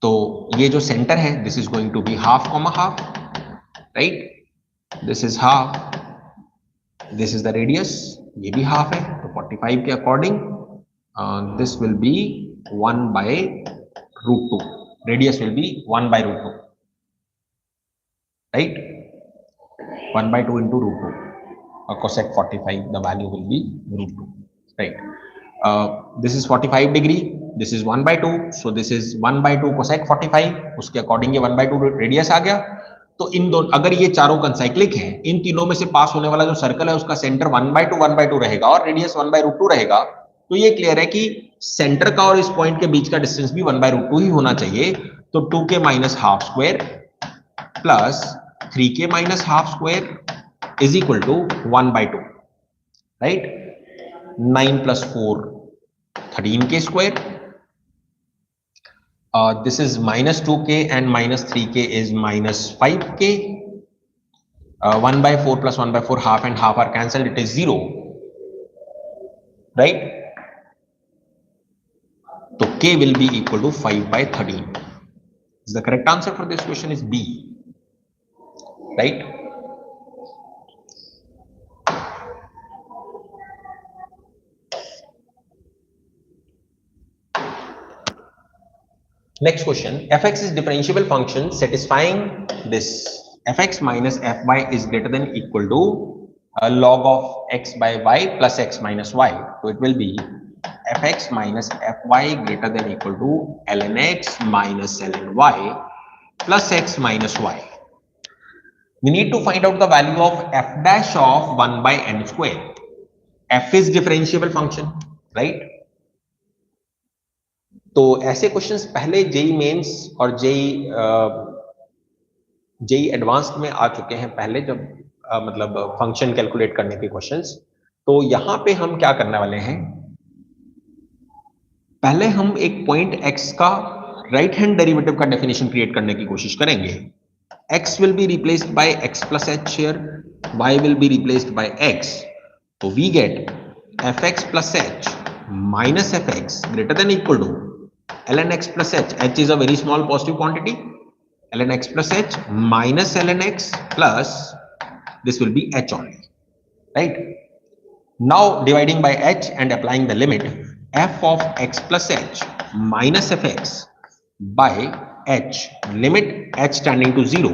तो ये जो सेंटर है, this is going to be half, half, right? This is half, this is the radius, ये भी half है, तो 45 के according this will be 1 by root 2. Radius will be 1 by root 2, right? 1 by 2 into root 2. Cosec 45, the value will be root 2, right? This is 45 degree, this is 1 by 2, so this is 1 by 2 cosec 45, उसके according ये 1 by 2 radius आ गया. तो इन दो, अगर ये चारों कंसाइक्लिक हैं, इन तीनों में से पास होने वाला जो सर्कल है उसका सेंटर 1 by 2 रहेगा और रेडियस 1 by root 2 रहेगा. तो ये क्लियर है कि सेंटर का और इस पॉइंट के बीच का डिस्टेंस भी 1 by root 2 ही होना चाहिए. तो 2k minus half square plus 3k minus half square is equal to 1 by 2, right? 9 plus 4 13k square. This is minus 2k and minus 3k is minus 5k. 1 by 4 plus 1 by 4, half and half are cancelled, it is 0, right? So k will be equal to 5 by 13. The correct answer for this question is B, right? Next question, fx is differentiable function satisfying this. Fx minus fy is greater than equal to log of x by y plus x minus y. So it will be fx minus fy greater than equal to ln x minus ln y plus x minus y. We need to find out the value of f dash of 1 by n square. F is differentiable function, right? तो ऐसे questions पहले JEE mains और JEE advanced में आ चुके हैं पहले, जब मतलब फंक्शन कैलकुलेट करने के क्वेश्चंस. तो यहां पे हम क्या करने वाले हैं, पहले हम एक पॉइंट x का राइट हैंड डेरिवेटिव का डेफिनेशन क्रिएट करने की कोशिश करेंगे. x will be replaced by x plus h here, y will be replaced by x. तो we get fx plus h minus fx greater than equal to ln x plus h. H is a very small positive quantity. ln x plus h minus ln x plus this will be h only, right? Now dividing by h and applying the limit, f of x plus h minus fx by h, limit h tending to 0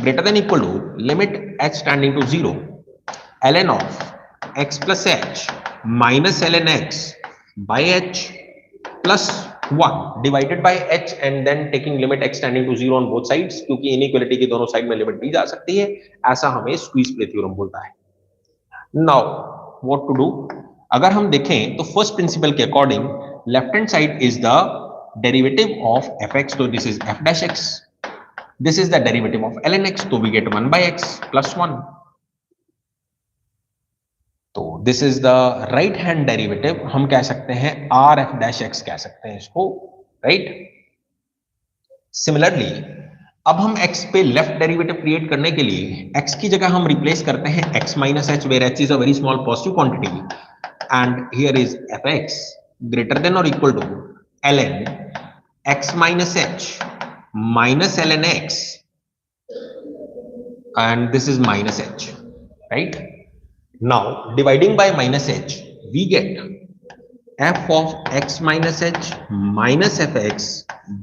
greater than equal to limit h tending to 0, ln of x plus h minus ln x by h plus 1 divided by h and then taking limit x tending to 0 on both sides, क्योंकि inequality की दोनों side में limit दी जा सकती है. ऐसा हमें squeeze play theorem बोलता है. नाउ व्हाट टू डू, अगर हम देखें तो फर्स्ट प्रिंसिपल के according left hand side is the derivative of fx, तो this is f dash x. This is the derivative of ln x, तो we get 1 by x plus 1. तो this is the right hand derivative, हम कह सकते हैं R F dash x कह सकते हैं इसको, राइट? सिमिलरली अब हम x पे लेफ्ट डेरिवेटिव क्रिएट करने के लिए x की जगह हम रिप्लेस करते हैं x minus H, where h is a very small positive quantity and here is fx greater than और equal to ln x minus H minus ln x and this is minus h, right? Now dividing by minus h, we get f of x minus h minus fx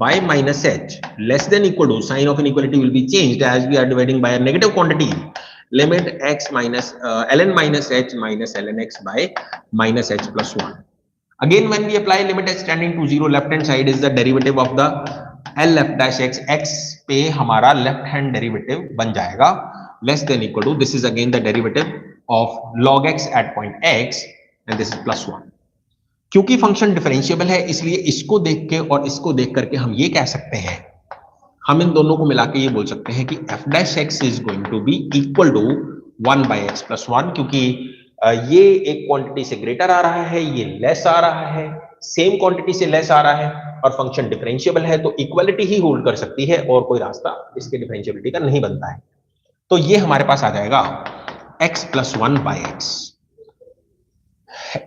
by minus h less than equal to, sign of inequality will be changed as we are dividing by a negative quantity, limit x minus ln minus h minus ln x by minus h plus 1. Again when we apply limit h tending to 0, left hand side is the derivative of the l f dash x, x पे हमारा left hand derivative बन जाएगा less than equal to, this is again the derivative of log x at point x and this is plus 1. क्योंकि function differentiable है इसलिए इसको देख के और इसको देख करके हम ये कह सकते हैं, हम इन दोनों को मिला के ये बोल सकते हैं कि f dash x is going to be equal to 1 by x plus 1, क्योंकि ये एक क्वांटिटी से ग्रेटर आ रहा है, ये लेस आ रहा है, सेम क्वांटिटी से लेस आ रहा है और फंक्शन डिफरेंशिएबल है, तो इक्वालिटी ही होल्ड कर सकती है और कोई रास्ता इसके डिफरेंशिएबिलिटी का नहीं बनता है. तो ये हमारे पास आ जाएगा x plus 1 by x.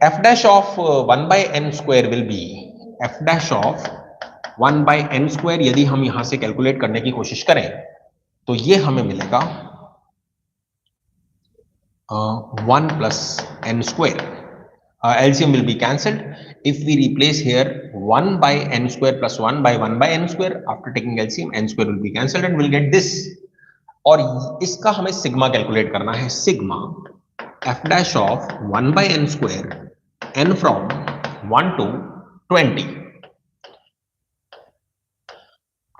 f dash of 1 by n square will be f dash of 1 by n square. यदि हम यहां से कैलकुलेट करने की कोशिश करें तो ये हमें मिलेगा 1 plus n square. LCM will be cancelled. If we replace here 1 by n square plus 1 by 1 by n square, after taking LCM, n square will be cancelled and we'll get this. और इसका हमें sigma calculate करना है, sigma f dash of 1 by n square n from 1 to 20,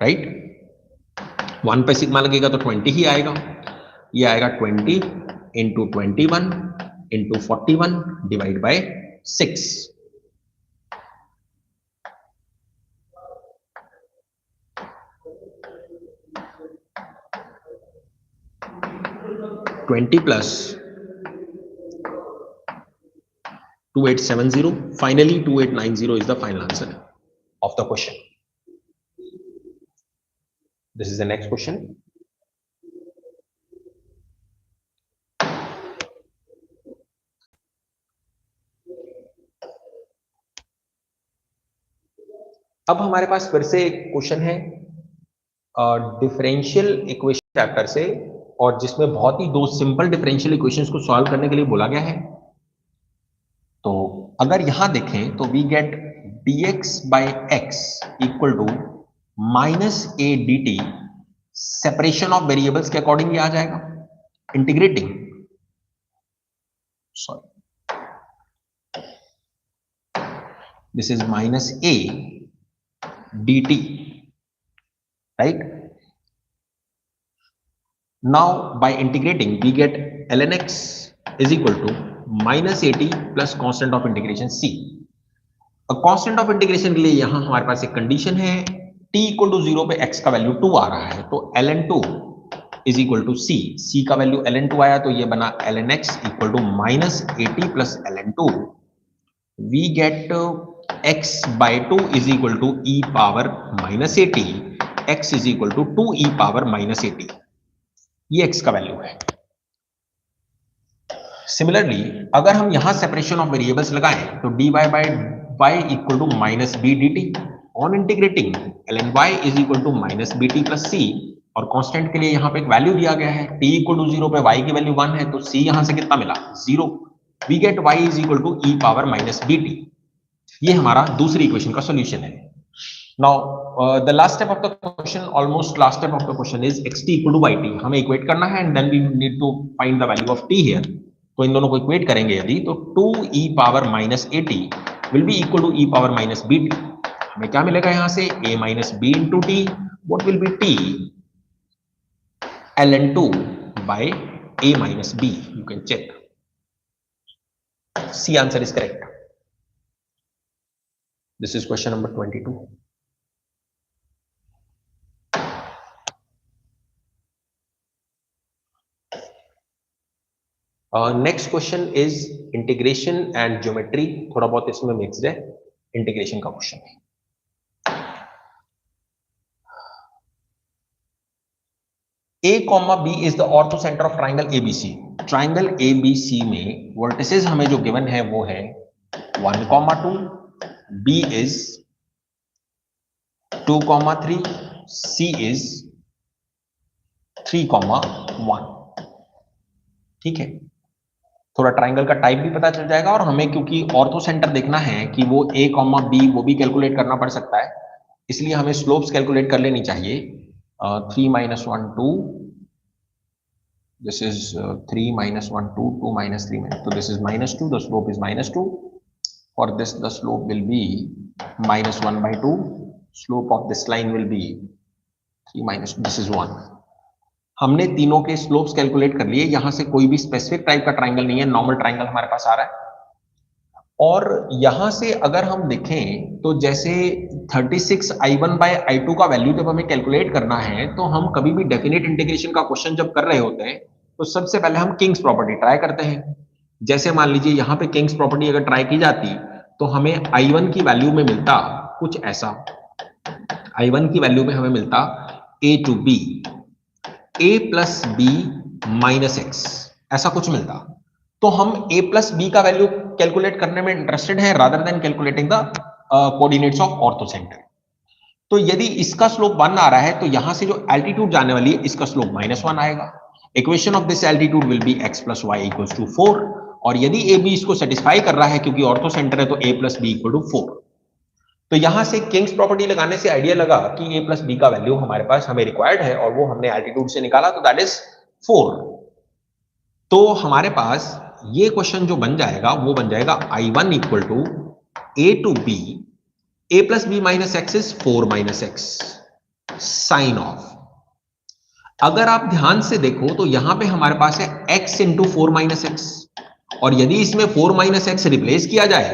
right? 1 पे sigma लगेगा तो 20 ही आएगा, ये आएगा 20 into 21 into 41 divide by 6. Twenty plus 2870. Finally, 2890 is the final answer of the question. This is the next question. अब हमारे पास फिर से एक क्वेश्चन है डिफरेंशियल इक्वेशन चैप्टर से, और जिसमें बहुत ही दो सिंपल डिफरेंशियल इक्वेशंस को सॉल्व करने के लिए बोला गया है. तो अगर यहां देखें तो we get dx by x equal to minus A D T. Separation of variables के अकॉर्डिंग आ जाएगा. Integrating, sorry, this is minus A dt, right? Now by integrating we get ln x is equal to minus at plus constant of integration c. Constant of integration के लिए यहां हमारे पास एक condition है, t equal to 0 पे x का value 2 आ रहा है, तो ln2 is equal to c. c का वैल्यू ln2 आया तो ये बना ln x equal to minus at plus ln2. We get x by 2 is equal to e power minus at. x is equal to 2 e power minus at. ये x का value है. Similarly अगर हम यहां सेपरेशन ऑफ वेरिएबल्स लगाएं तो dy by y equal to minus B D T. On integrating ln y is equal to minus B T plus C, और constant के लिए यहां पे एक वैल्यू दिया गया है, t इक्वल टू 0 पे y की वैल्यू 1 है, तो c यहां से कितना मिला, 0. We get y is equal to e power minus B T. ये हमारा दूसरी इक्वेशन का सॉल्यूशन है. Now the last step of the question, almost last step of the question is xt equal to yt. हमें equate करना है and then we need to find the value of t here. तो इन दोनों को equate करेंगे यदि, तो 2 e power minus at will be equal to e power minus bt. हमें क्या मिलेगा यहां से, a minus b into t. What will be t, ln2 by a minus b. You can check. C answer is correct. This is question number 22. Next question is integration and geometry. थोड़ा बहुत इसमें mixed है, integration का question है. A, B is the orthocenter of triangle ABC. Triangle ABC में vertices हमें जो given है वो है 1, 2. B is 2, 3. C is 3, 1. ठीक है. थोड़ा ट्राइंगल का टाइप भी पता चल जाएगा, और हमें क्योंकि ऑर्थो सेंटर देखना है कि वो A, B वो भी कैलकुलेट करना पड़ सकता है, इसलिए हमें स्लोप्स कैलकुलेट कर लेनी चाहिए. 3 minus 1 2. This is 3 minus 1 2, 2 minus 3 minus, so this is minus 2. The slope is minus 2. For this the slope will be minus 1 by 2. Slope of this line will be 3 minus, this is 1. हमने तीनों के slopes calculate कर लिए. यहां से कोई भी specific type का ट्राइंगल नहीं है, नॉर्मल ट्राइंगल हमारे पास आ रहा है. और यहां से अगर हम देखें तो जैसे 36i1 by i2 का वैल्यू जब हमें कैलकुलेट करना है, तो हम कभी भी डेफिनेट इंटीग्रेशन का क्वेश्चन जब कर रहे होते हैं तो सबसे पहले हम किंग्स प्रॉपर्टी ट्राई करते हैं. जैसे मान लीजिए यहां पे किंग्स प्रॉपर्टी अगर ट्राई की जाती तो हमें i1 की वैल्यू में मिलता कुछ ऐसा. i1 की वैल्यू में हमें मिलता a to b, a plus b minus x, ऐसा कुछ मिलता. तो हम a plus b का वैल्यू कैलकुलेट करने में इंटरेस्टेड हैं rather than calculating the coordinates of ortho centre. तो यदि इसका स्लोप 1 आ रहा है तो यहां से जो एल्टीट्यूड जाने वाली है इसका स्लोप -1 आएगा. Equation of this altitude will be x plus y equals to 4. और यदि ए बी इसको सेटिस्फाई कर रहा है क्योंकि ऑर्थो सेंटर है तो a plus B equal to 4। तो यहां से किंग्स प्रॉपर्टी लगाने से आइडिया लगा कि a प्लस बी का वैल्यू हमारे पास हमें रिक्वायर्ड है और वो हमने एल्टीट्यूड से निकाला तो दैट इज 4। तो हमारे पास ये क्वेश्चन जो बन जाएगा वो बन जाएगा I1 equal to a to b a plus B minus X is 4 minus X sine of. अगर आप ध्यान से देखो तो यहां पे हमारे पास है x इंटू 4 माइनस एक्स, और यदि इसमें 4 माइनस एक्स रिप्लेस किया जाए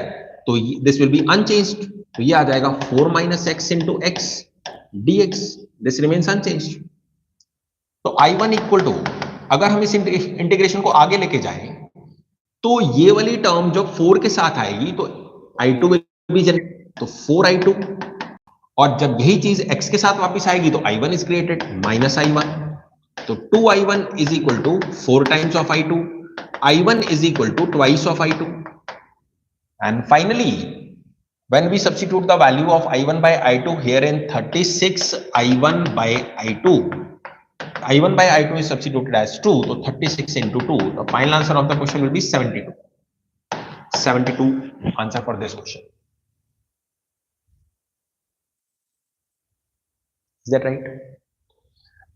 तो दिस विल बी अनचेंज्ड, तो ये आ जाएगा 4 minus x into x dx, this remains unchanged. तो I1 इक्वल टू, अगर हम इस इंटीग्रेशन को आगे लेके जाएं तो ये वाली टर्म जब 4 के साथ आएगी तो I2 विल बी जनरेटेड, तो 4I2, और जब यही चीज x के साथ वापस आएगी तो I1 is created minus I1, तो 2I1 is equal to 4 times of I2, I1 is equal to twice of I2, and finally when we substitute the value of I1 by I2 here in 36 I1 by I2, I1 by I2 is substituted as 2, so 36 into 2, the final answer of the question will be 72. 72 answer for this question. Is that right?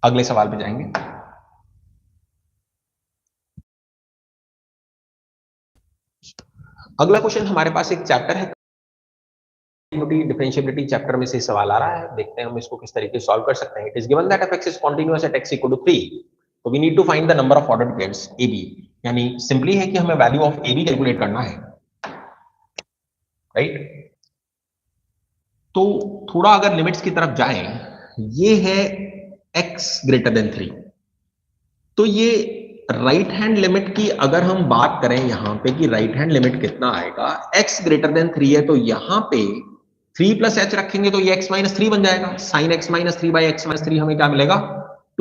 अगले सवाल पे जाएंगे। अगला question हमारे पास एक chapter है, differentiability chapter में से सवाल आ रहा है, देखते हैं हम इसको किस तरीके से सॉल्व कर सकते हैं। It is given that f(x) is continuous at x equal to 3, तो we need to find the number of ordered pairs ab, यानी सिंपली है कि हमें वैल्यू ऑफ ab कैलकुलेट करना है, राइट। तो थोड़ा अगर लिमिट्स की तरफ जाएं, ये है x ग्रेटर देन 3, तो ये राइट हैंड लिमिट की अगर हम बात करें यहां पे कि राइट हैंड लिमिट कितना आएगा, x ग्रेटर देन 3 है तो यहां पे 3 प्लस h रखेंगे तो ये x माइनस 3 बन जाएगा, sine x minus 3 by x minus 3 हमें क्या मिलेगा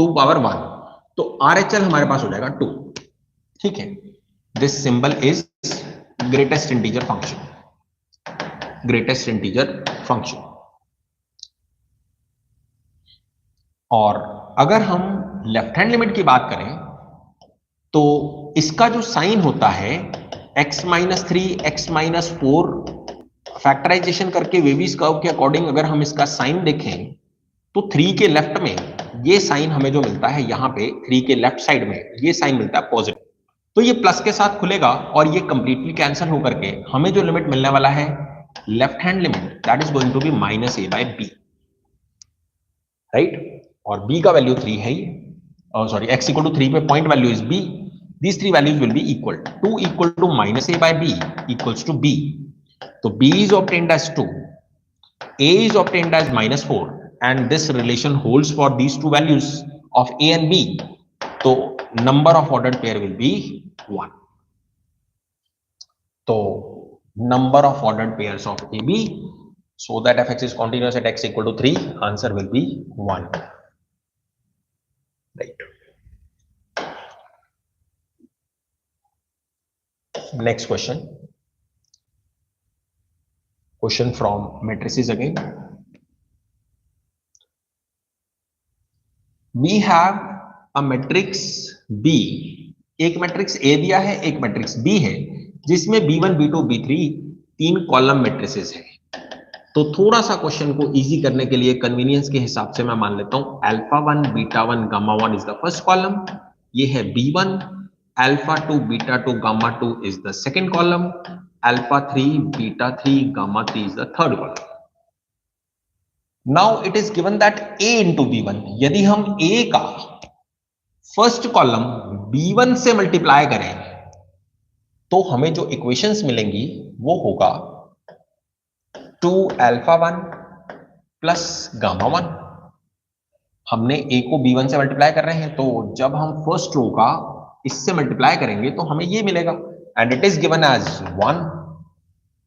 2 पावर 1, तो RHL हमारे पास हो जाएगा 2, ठीक है। This symbol is greatest integer function, greatest integer function. और अगर हम लेफ्ट हैंड लिमिट की बात करें तो इसका जो साइन होता है x minus 3 x minus 4, factorisation करके वेवीज कर्व के अकॉर्डिंग अगर हम इसका साइन देखें तो 3 के लेफ्ट में ये साइन हमें जो मिलता है, यहां पे 3 के लेफ्ट साइड में ये साइन मिलता है पॉजिटिव, तो ये प्लस के साथ खुलेगा और ये कंप्लीटली कैंसिल होकर के हमें जो लिमिट मिलने वाला है left hand limit, that is going to be minus a by b, right. और b का वैल्यू 3 है, सॉरी x इक्वल टू 3 पे point value is b, these three values will be equal, 2 equal to minus a by b equals to b, so b is obtained as 2, a is obtained as minus 4, and this relation holds for these two values of a and b, so number of ordered pair will be 1, so number of ordered pairs of ab, so that f(x) is continuous at x equal to 3, answer will be 1, right. Next question. Question from matrices again. We have a matrix B. एक matrix A दिया है, एक matrix B है, जिसमें B1, B2, B3 तीन column matrices है। तो थोड़ा सा क्वेश्चन को इजी करने के लिए कन्वीनियंस के हिसाब से मैं मान लेता हूं α1, β1, γ1 इज द फर्स्ट कॉलम, ये है B1, α2, β2, γ2 is the second column, α3, β3, γ3 is the third column. Now it is given that A into B1, यदि हम A का फर्स्ट कॉलम B1 से मल्टीप्लाई करें तो हमें जो इक्वेशंस मिलेंगी वो होगा 2α1 प्लस γ1। हमने A को B1 से मल्टीप्लाई कर रहे हैं, तो जब हम फर्स्ट रो का इससे मल्टीप्लाई करेंगे तो हमें ये मिलेगा, and it is given as 1।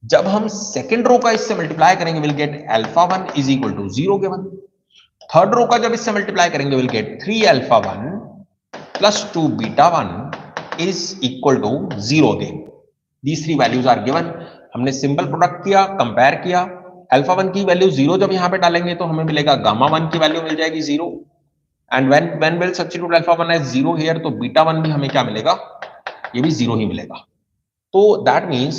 जब हम सेकंड रो का इससे मल्टीप्लाई करेंगे will get α1 is equal to 0 given. Third row का जब इससे मल्टीप्लाई करेंगे will get 3α1 plus 2 β1 is equal to 0 then. These three values are given. हमने सिंपल प्रोडक्ट किया, कंपेयर किया, α1 की वैल्यू 0 जब यहां पे डालेंगे तो हमें मिलेगा γ1 की वैल्यू मिल जाएगी 0, and when we'll substitute α1 as 0 here तो β1 भी हमें क्या मिलेगा, ये भी 0 ही मिलेगा। तो दैट मीन्स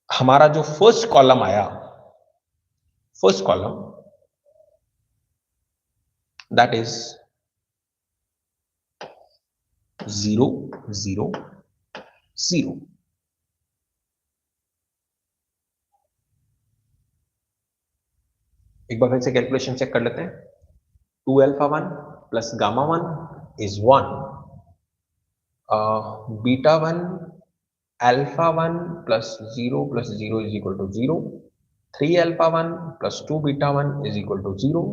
हमारा जो फर्स्ट कॉलम आया, फर्स्ट कॉलम दैट इज 0 0 0। एक बार फिर से कैलकुलेशन चेक कर लेते हैं। 2 alpha 1 plus gamma 1 is 1, beta 1 alpha 1 plus 0 is equal to 0, 3 alpha 1 plus 2 beta 1 is equal to 0।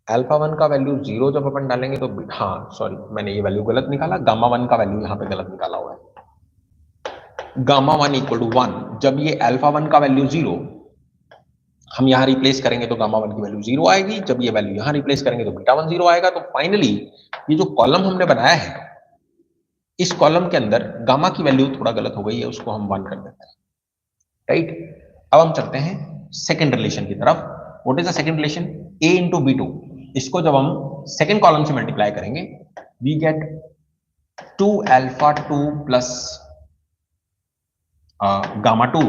Alpha 1 का वैल्यू 0 जब अपन डालेंगे तो हाँ सॉरी मैंने ये वैल्यू गलत निकाला, गामा 1 का वैल्यू यहां पे गलत निकाला हुआ है। गामा 1 इक्वल टू 1, जब ये अल्फा 1 का वैल्यू 0 हम यहां रिप्लेस करेंगे तो गामा 1 की वैल्यू 0 आएगी, जब ये वैल्यू यहां रिप्लेस करेंगे तो बीटा 1 0 आएगा। तो फाइनली ये जो कॉलम हमने बनाया है, इस कॉलम के अंदर गामा की वैल्यू थोड़ा गलत हो गई है, उसको हम 1 कर देते हैं, राइट। अब हम चलते हैं सेकंड रिलेशन की तरफ। What is the second relation? a into B two. इसको जब हम सेकंड कॉलम से मल्टीप्लाई करेंगे, we get 2 alpha 2 plus gamma 2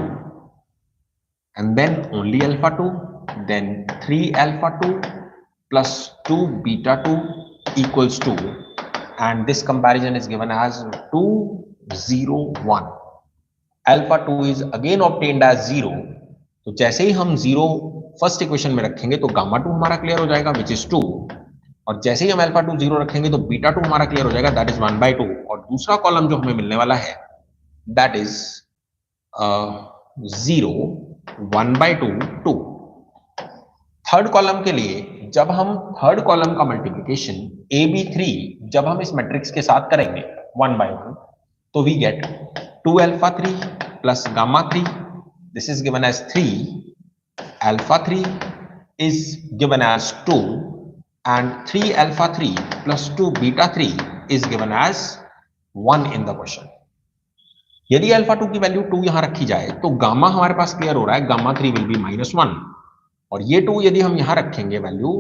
and then only alpha 2, then 3 alpha 2 plus 2 beta 2 equals 2, and this comparison is given as 2 0 1। alpha 2 is again obtained as 0, तो जैसे ही हम 0 first equation में रखेंगे तो गामा 2 हमारा clear हो जाएगा विच इज 2, और जैसे ही हम अल्फा 2 0 रखेंगे तो बीटा 2 हमारा क्लियर हो जाएगा दैट इज 1/2। और दूसरा कॉलम जो हमें मिलने वाला है दैट इज 0 1/2 2। थर्ड कॉलम के लिए जब हम थर्ड कॉलम का मल्टीप्लिकेशन AB3 जब हम इस मैट्रिक्स के साथ करेंगे 1/1, तो we get 2 alpha 3 plus gamma 3, this is given as 3 alpha 3 is given as 2 and 3 alpha 3 plus 2 beta 3 is given as 1 in the question। यदि अल्फा 2 की वैल्यू 2 यहां रखी जाए तो गामा हमारे पास क्लियर हो रहा है, गामा 3 विल बी -1, और ये 2 यदि हम यहां रखेंगे वैल्यू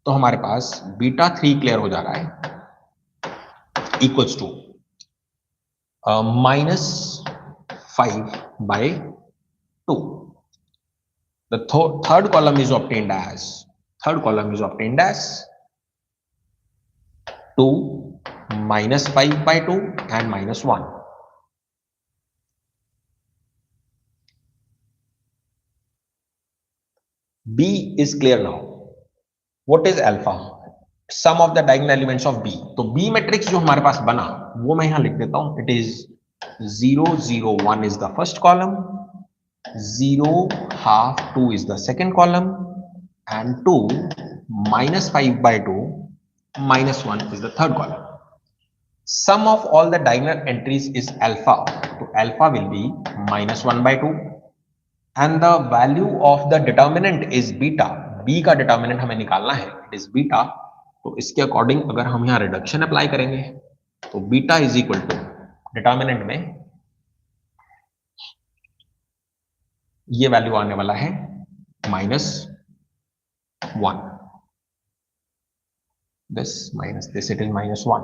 तो हमारे पास बीटा 3 क्लियर हो जा रहा है equals to -5/2। The third column is obtained as 2 -5/2 and -1। B is clear now। What is alpha? Sum of the diagonal elements of B। तो B मैट्रिक्स जो हमारे पास बना वो मैं यहां लिख देता हूं। It is 0 0 1 is the first column, 0 half 2 is the second column, and 2 -5/2 -1 is the third column। Sum of all the diagonal entries is alpha, so alpha will be -1/2, and the value of the determinant is beta। B का determinant हमें निकालना है, it is beta। तो इसके according अगर हम यहाँ reduction apply करेंगे तो beta is equal to determinant में ये वैल्यू आने वाला है -1, this minus this, it is -1।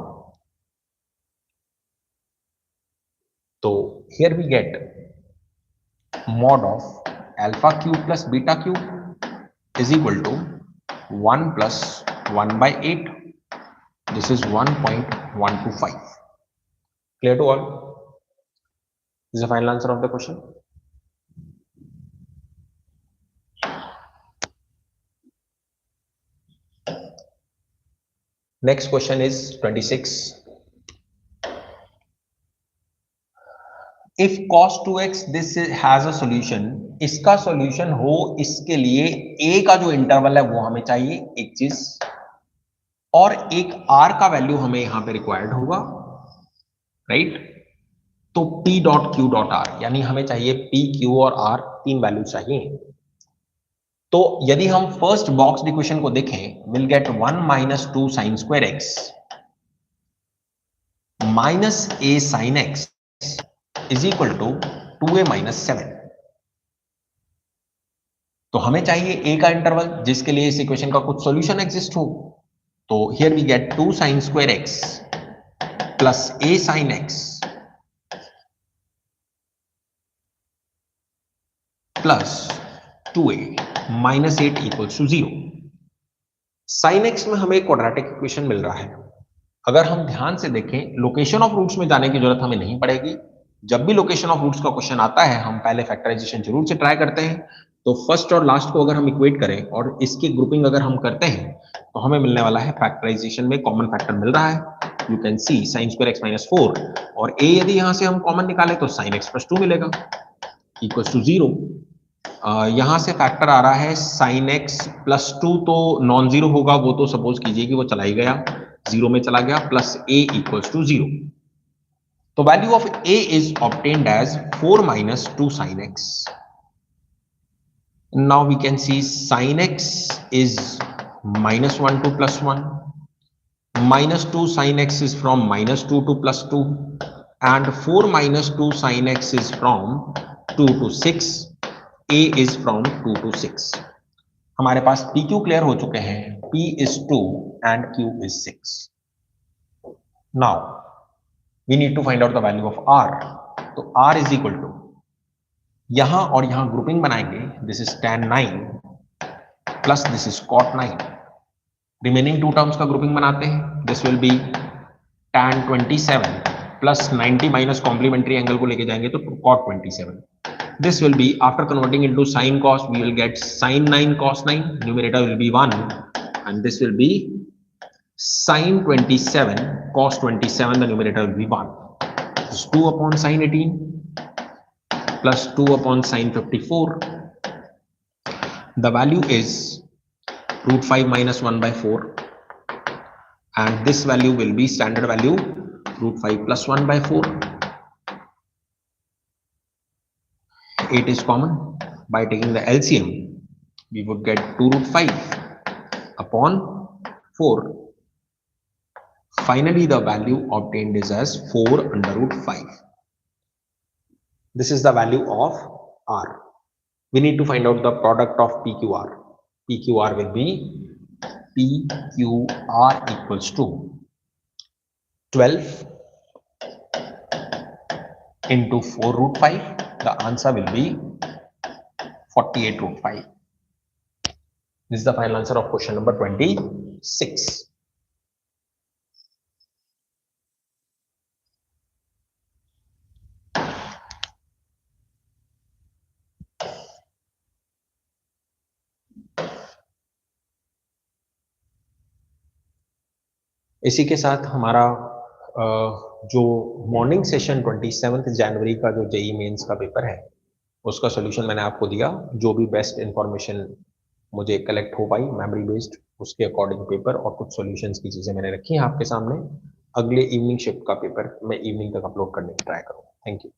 तो here we get mod of alpha cube plus beta cube is equal to 1 plus 1/8, this is 1.125। clear to all? This is the final answer of the question। Next question is 26। If cos 2x this has a solution, इसका solution हो, इसके लिए a का जो interval है वो हमें चाहिए एक चीज, और एक r का वैल्यू हमें यहां पे रिक्वायर्ड होगा, राइट। तो p dot q dot r, यानी हमें चाहिए p q और r तीन वैल्यू चाहिए। तो यदि हम फर्स्ट बॉक्स इक्वेशन को देखें, will get 1 - 2 sin square x minus a sin x is equal to 2a - 7। तो हमें चाहिए a का इंटरवल जिसके लिए इस इक्वेशन का कुछ सॉल्यूशन एग्जिस्ट हो। तो here we get 2 sin square x plus a sin x plus 2a minus 8 equals to 0। Sine X में हमें क्वाड्रेटिक इक्वेशन मिल रहा है। अगर हम ध्यान से देखें, लोकेशन ऑफ रूट्स में जाने की जरूरत हमें नहीं पड़ेगी। जब भी लोकेशन ऑफ रूट्स का क्वेश्चन आता है, हम पहले फैक्टराइजेशन जरूर से ट्राई करते हैं। तो फर्स्ट और लास्ट को अगर हम इक्वेट करें और इसकी ग्रुपिंग अगर हम करते हैं, तो हमें मिलने वाला है फैक्टराइजेशन में कॉमन फैक्टर मिल रहा है। You can see sine square x minus 4 और a यदि यहां से हम कॉमन निकाले तो साइन एक्स प्लस 2 मिलेगा इक्वल टू 0। यहां से फैक्टर आ रहा है साइन एक्स प्लस 2, तो नॉन जीरो होगा, वो तो सपोज कीजिए कि वो चला ही गया, जीरो में चला गया, प्लस a इक्वल्स टू 0। तो value of a is obtained as 4 minus 2 sine x. Now we can see sin x is minus 1 to plus 1. Minus 2 sin x is from minus 2 to plus 2. And 4 minus 2 sin x is from 2 to 6. A is from 2 to 6. हमारे पास PQ clear हो चुके हैं। P is 2 and Q is 6. Now we need to find out the value of R. तो R is equal to, यहां और यहां grouping बनाएंगे, this is tan 9 plus this is cot 9। Remaining two terms का grouping बनाते हैं, this will be tan 27 plus 90 minus complementary angle को लेके जाएंगे तो cot 27। This will be after converting into sin cos, we will get sin 9 cos 9, numerator will be 1 and this will be sin 27 cos 27, the numerator will be 1। This is 2 upon sin 18 plus 2 upon sin 54. The value is root 5 minus 1 by 4 and this value will be standard value root 5 plus 1 by 4. 8 is common. By taking the LCM, we would get 2 root 5 upon 4. Finally, the value obtained is as 4 under root 5. This is the value of R. We need to find out the product of PQR. PQR will be PQR equals to 12 into 4 root 5. The answer will be 48 root 5. This is the final answer of question number 26. इसी के साथ हमारा जो morning session 27 जनवरी का जो JEE mains का paper है, उसका सॉल्यूशन मैंने आपको दिया। जो भी बेस्ट इंफॉर्मेशन मुझे कलेक्ट हो पाई मेमोरी बेस्ड, उसके अकॉर्डिंग पेपर और कुछ सॉल्यूशंस की चीजें मैंने रखी हैं आपके सामने। अगले इवनिंग शिफ्ट का पेपर मैं इवनिंग तक अपलोड करने की ट्राई करूँगा। Thank you.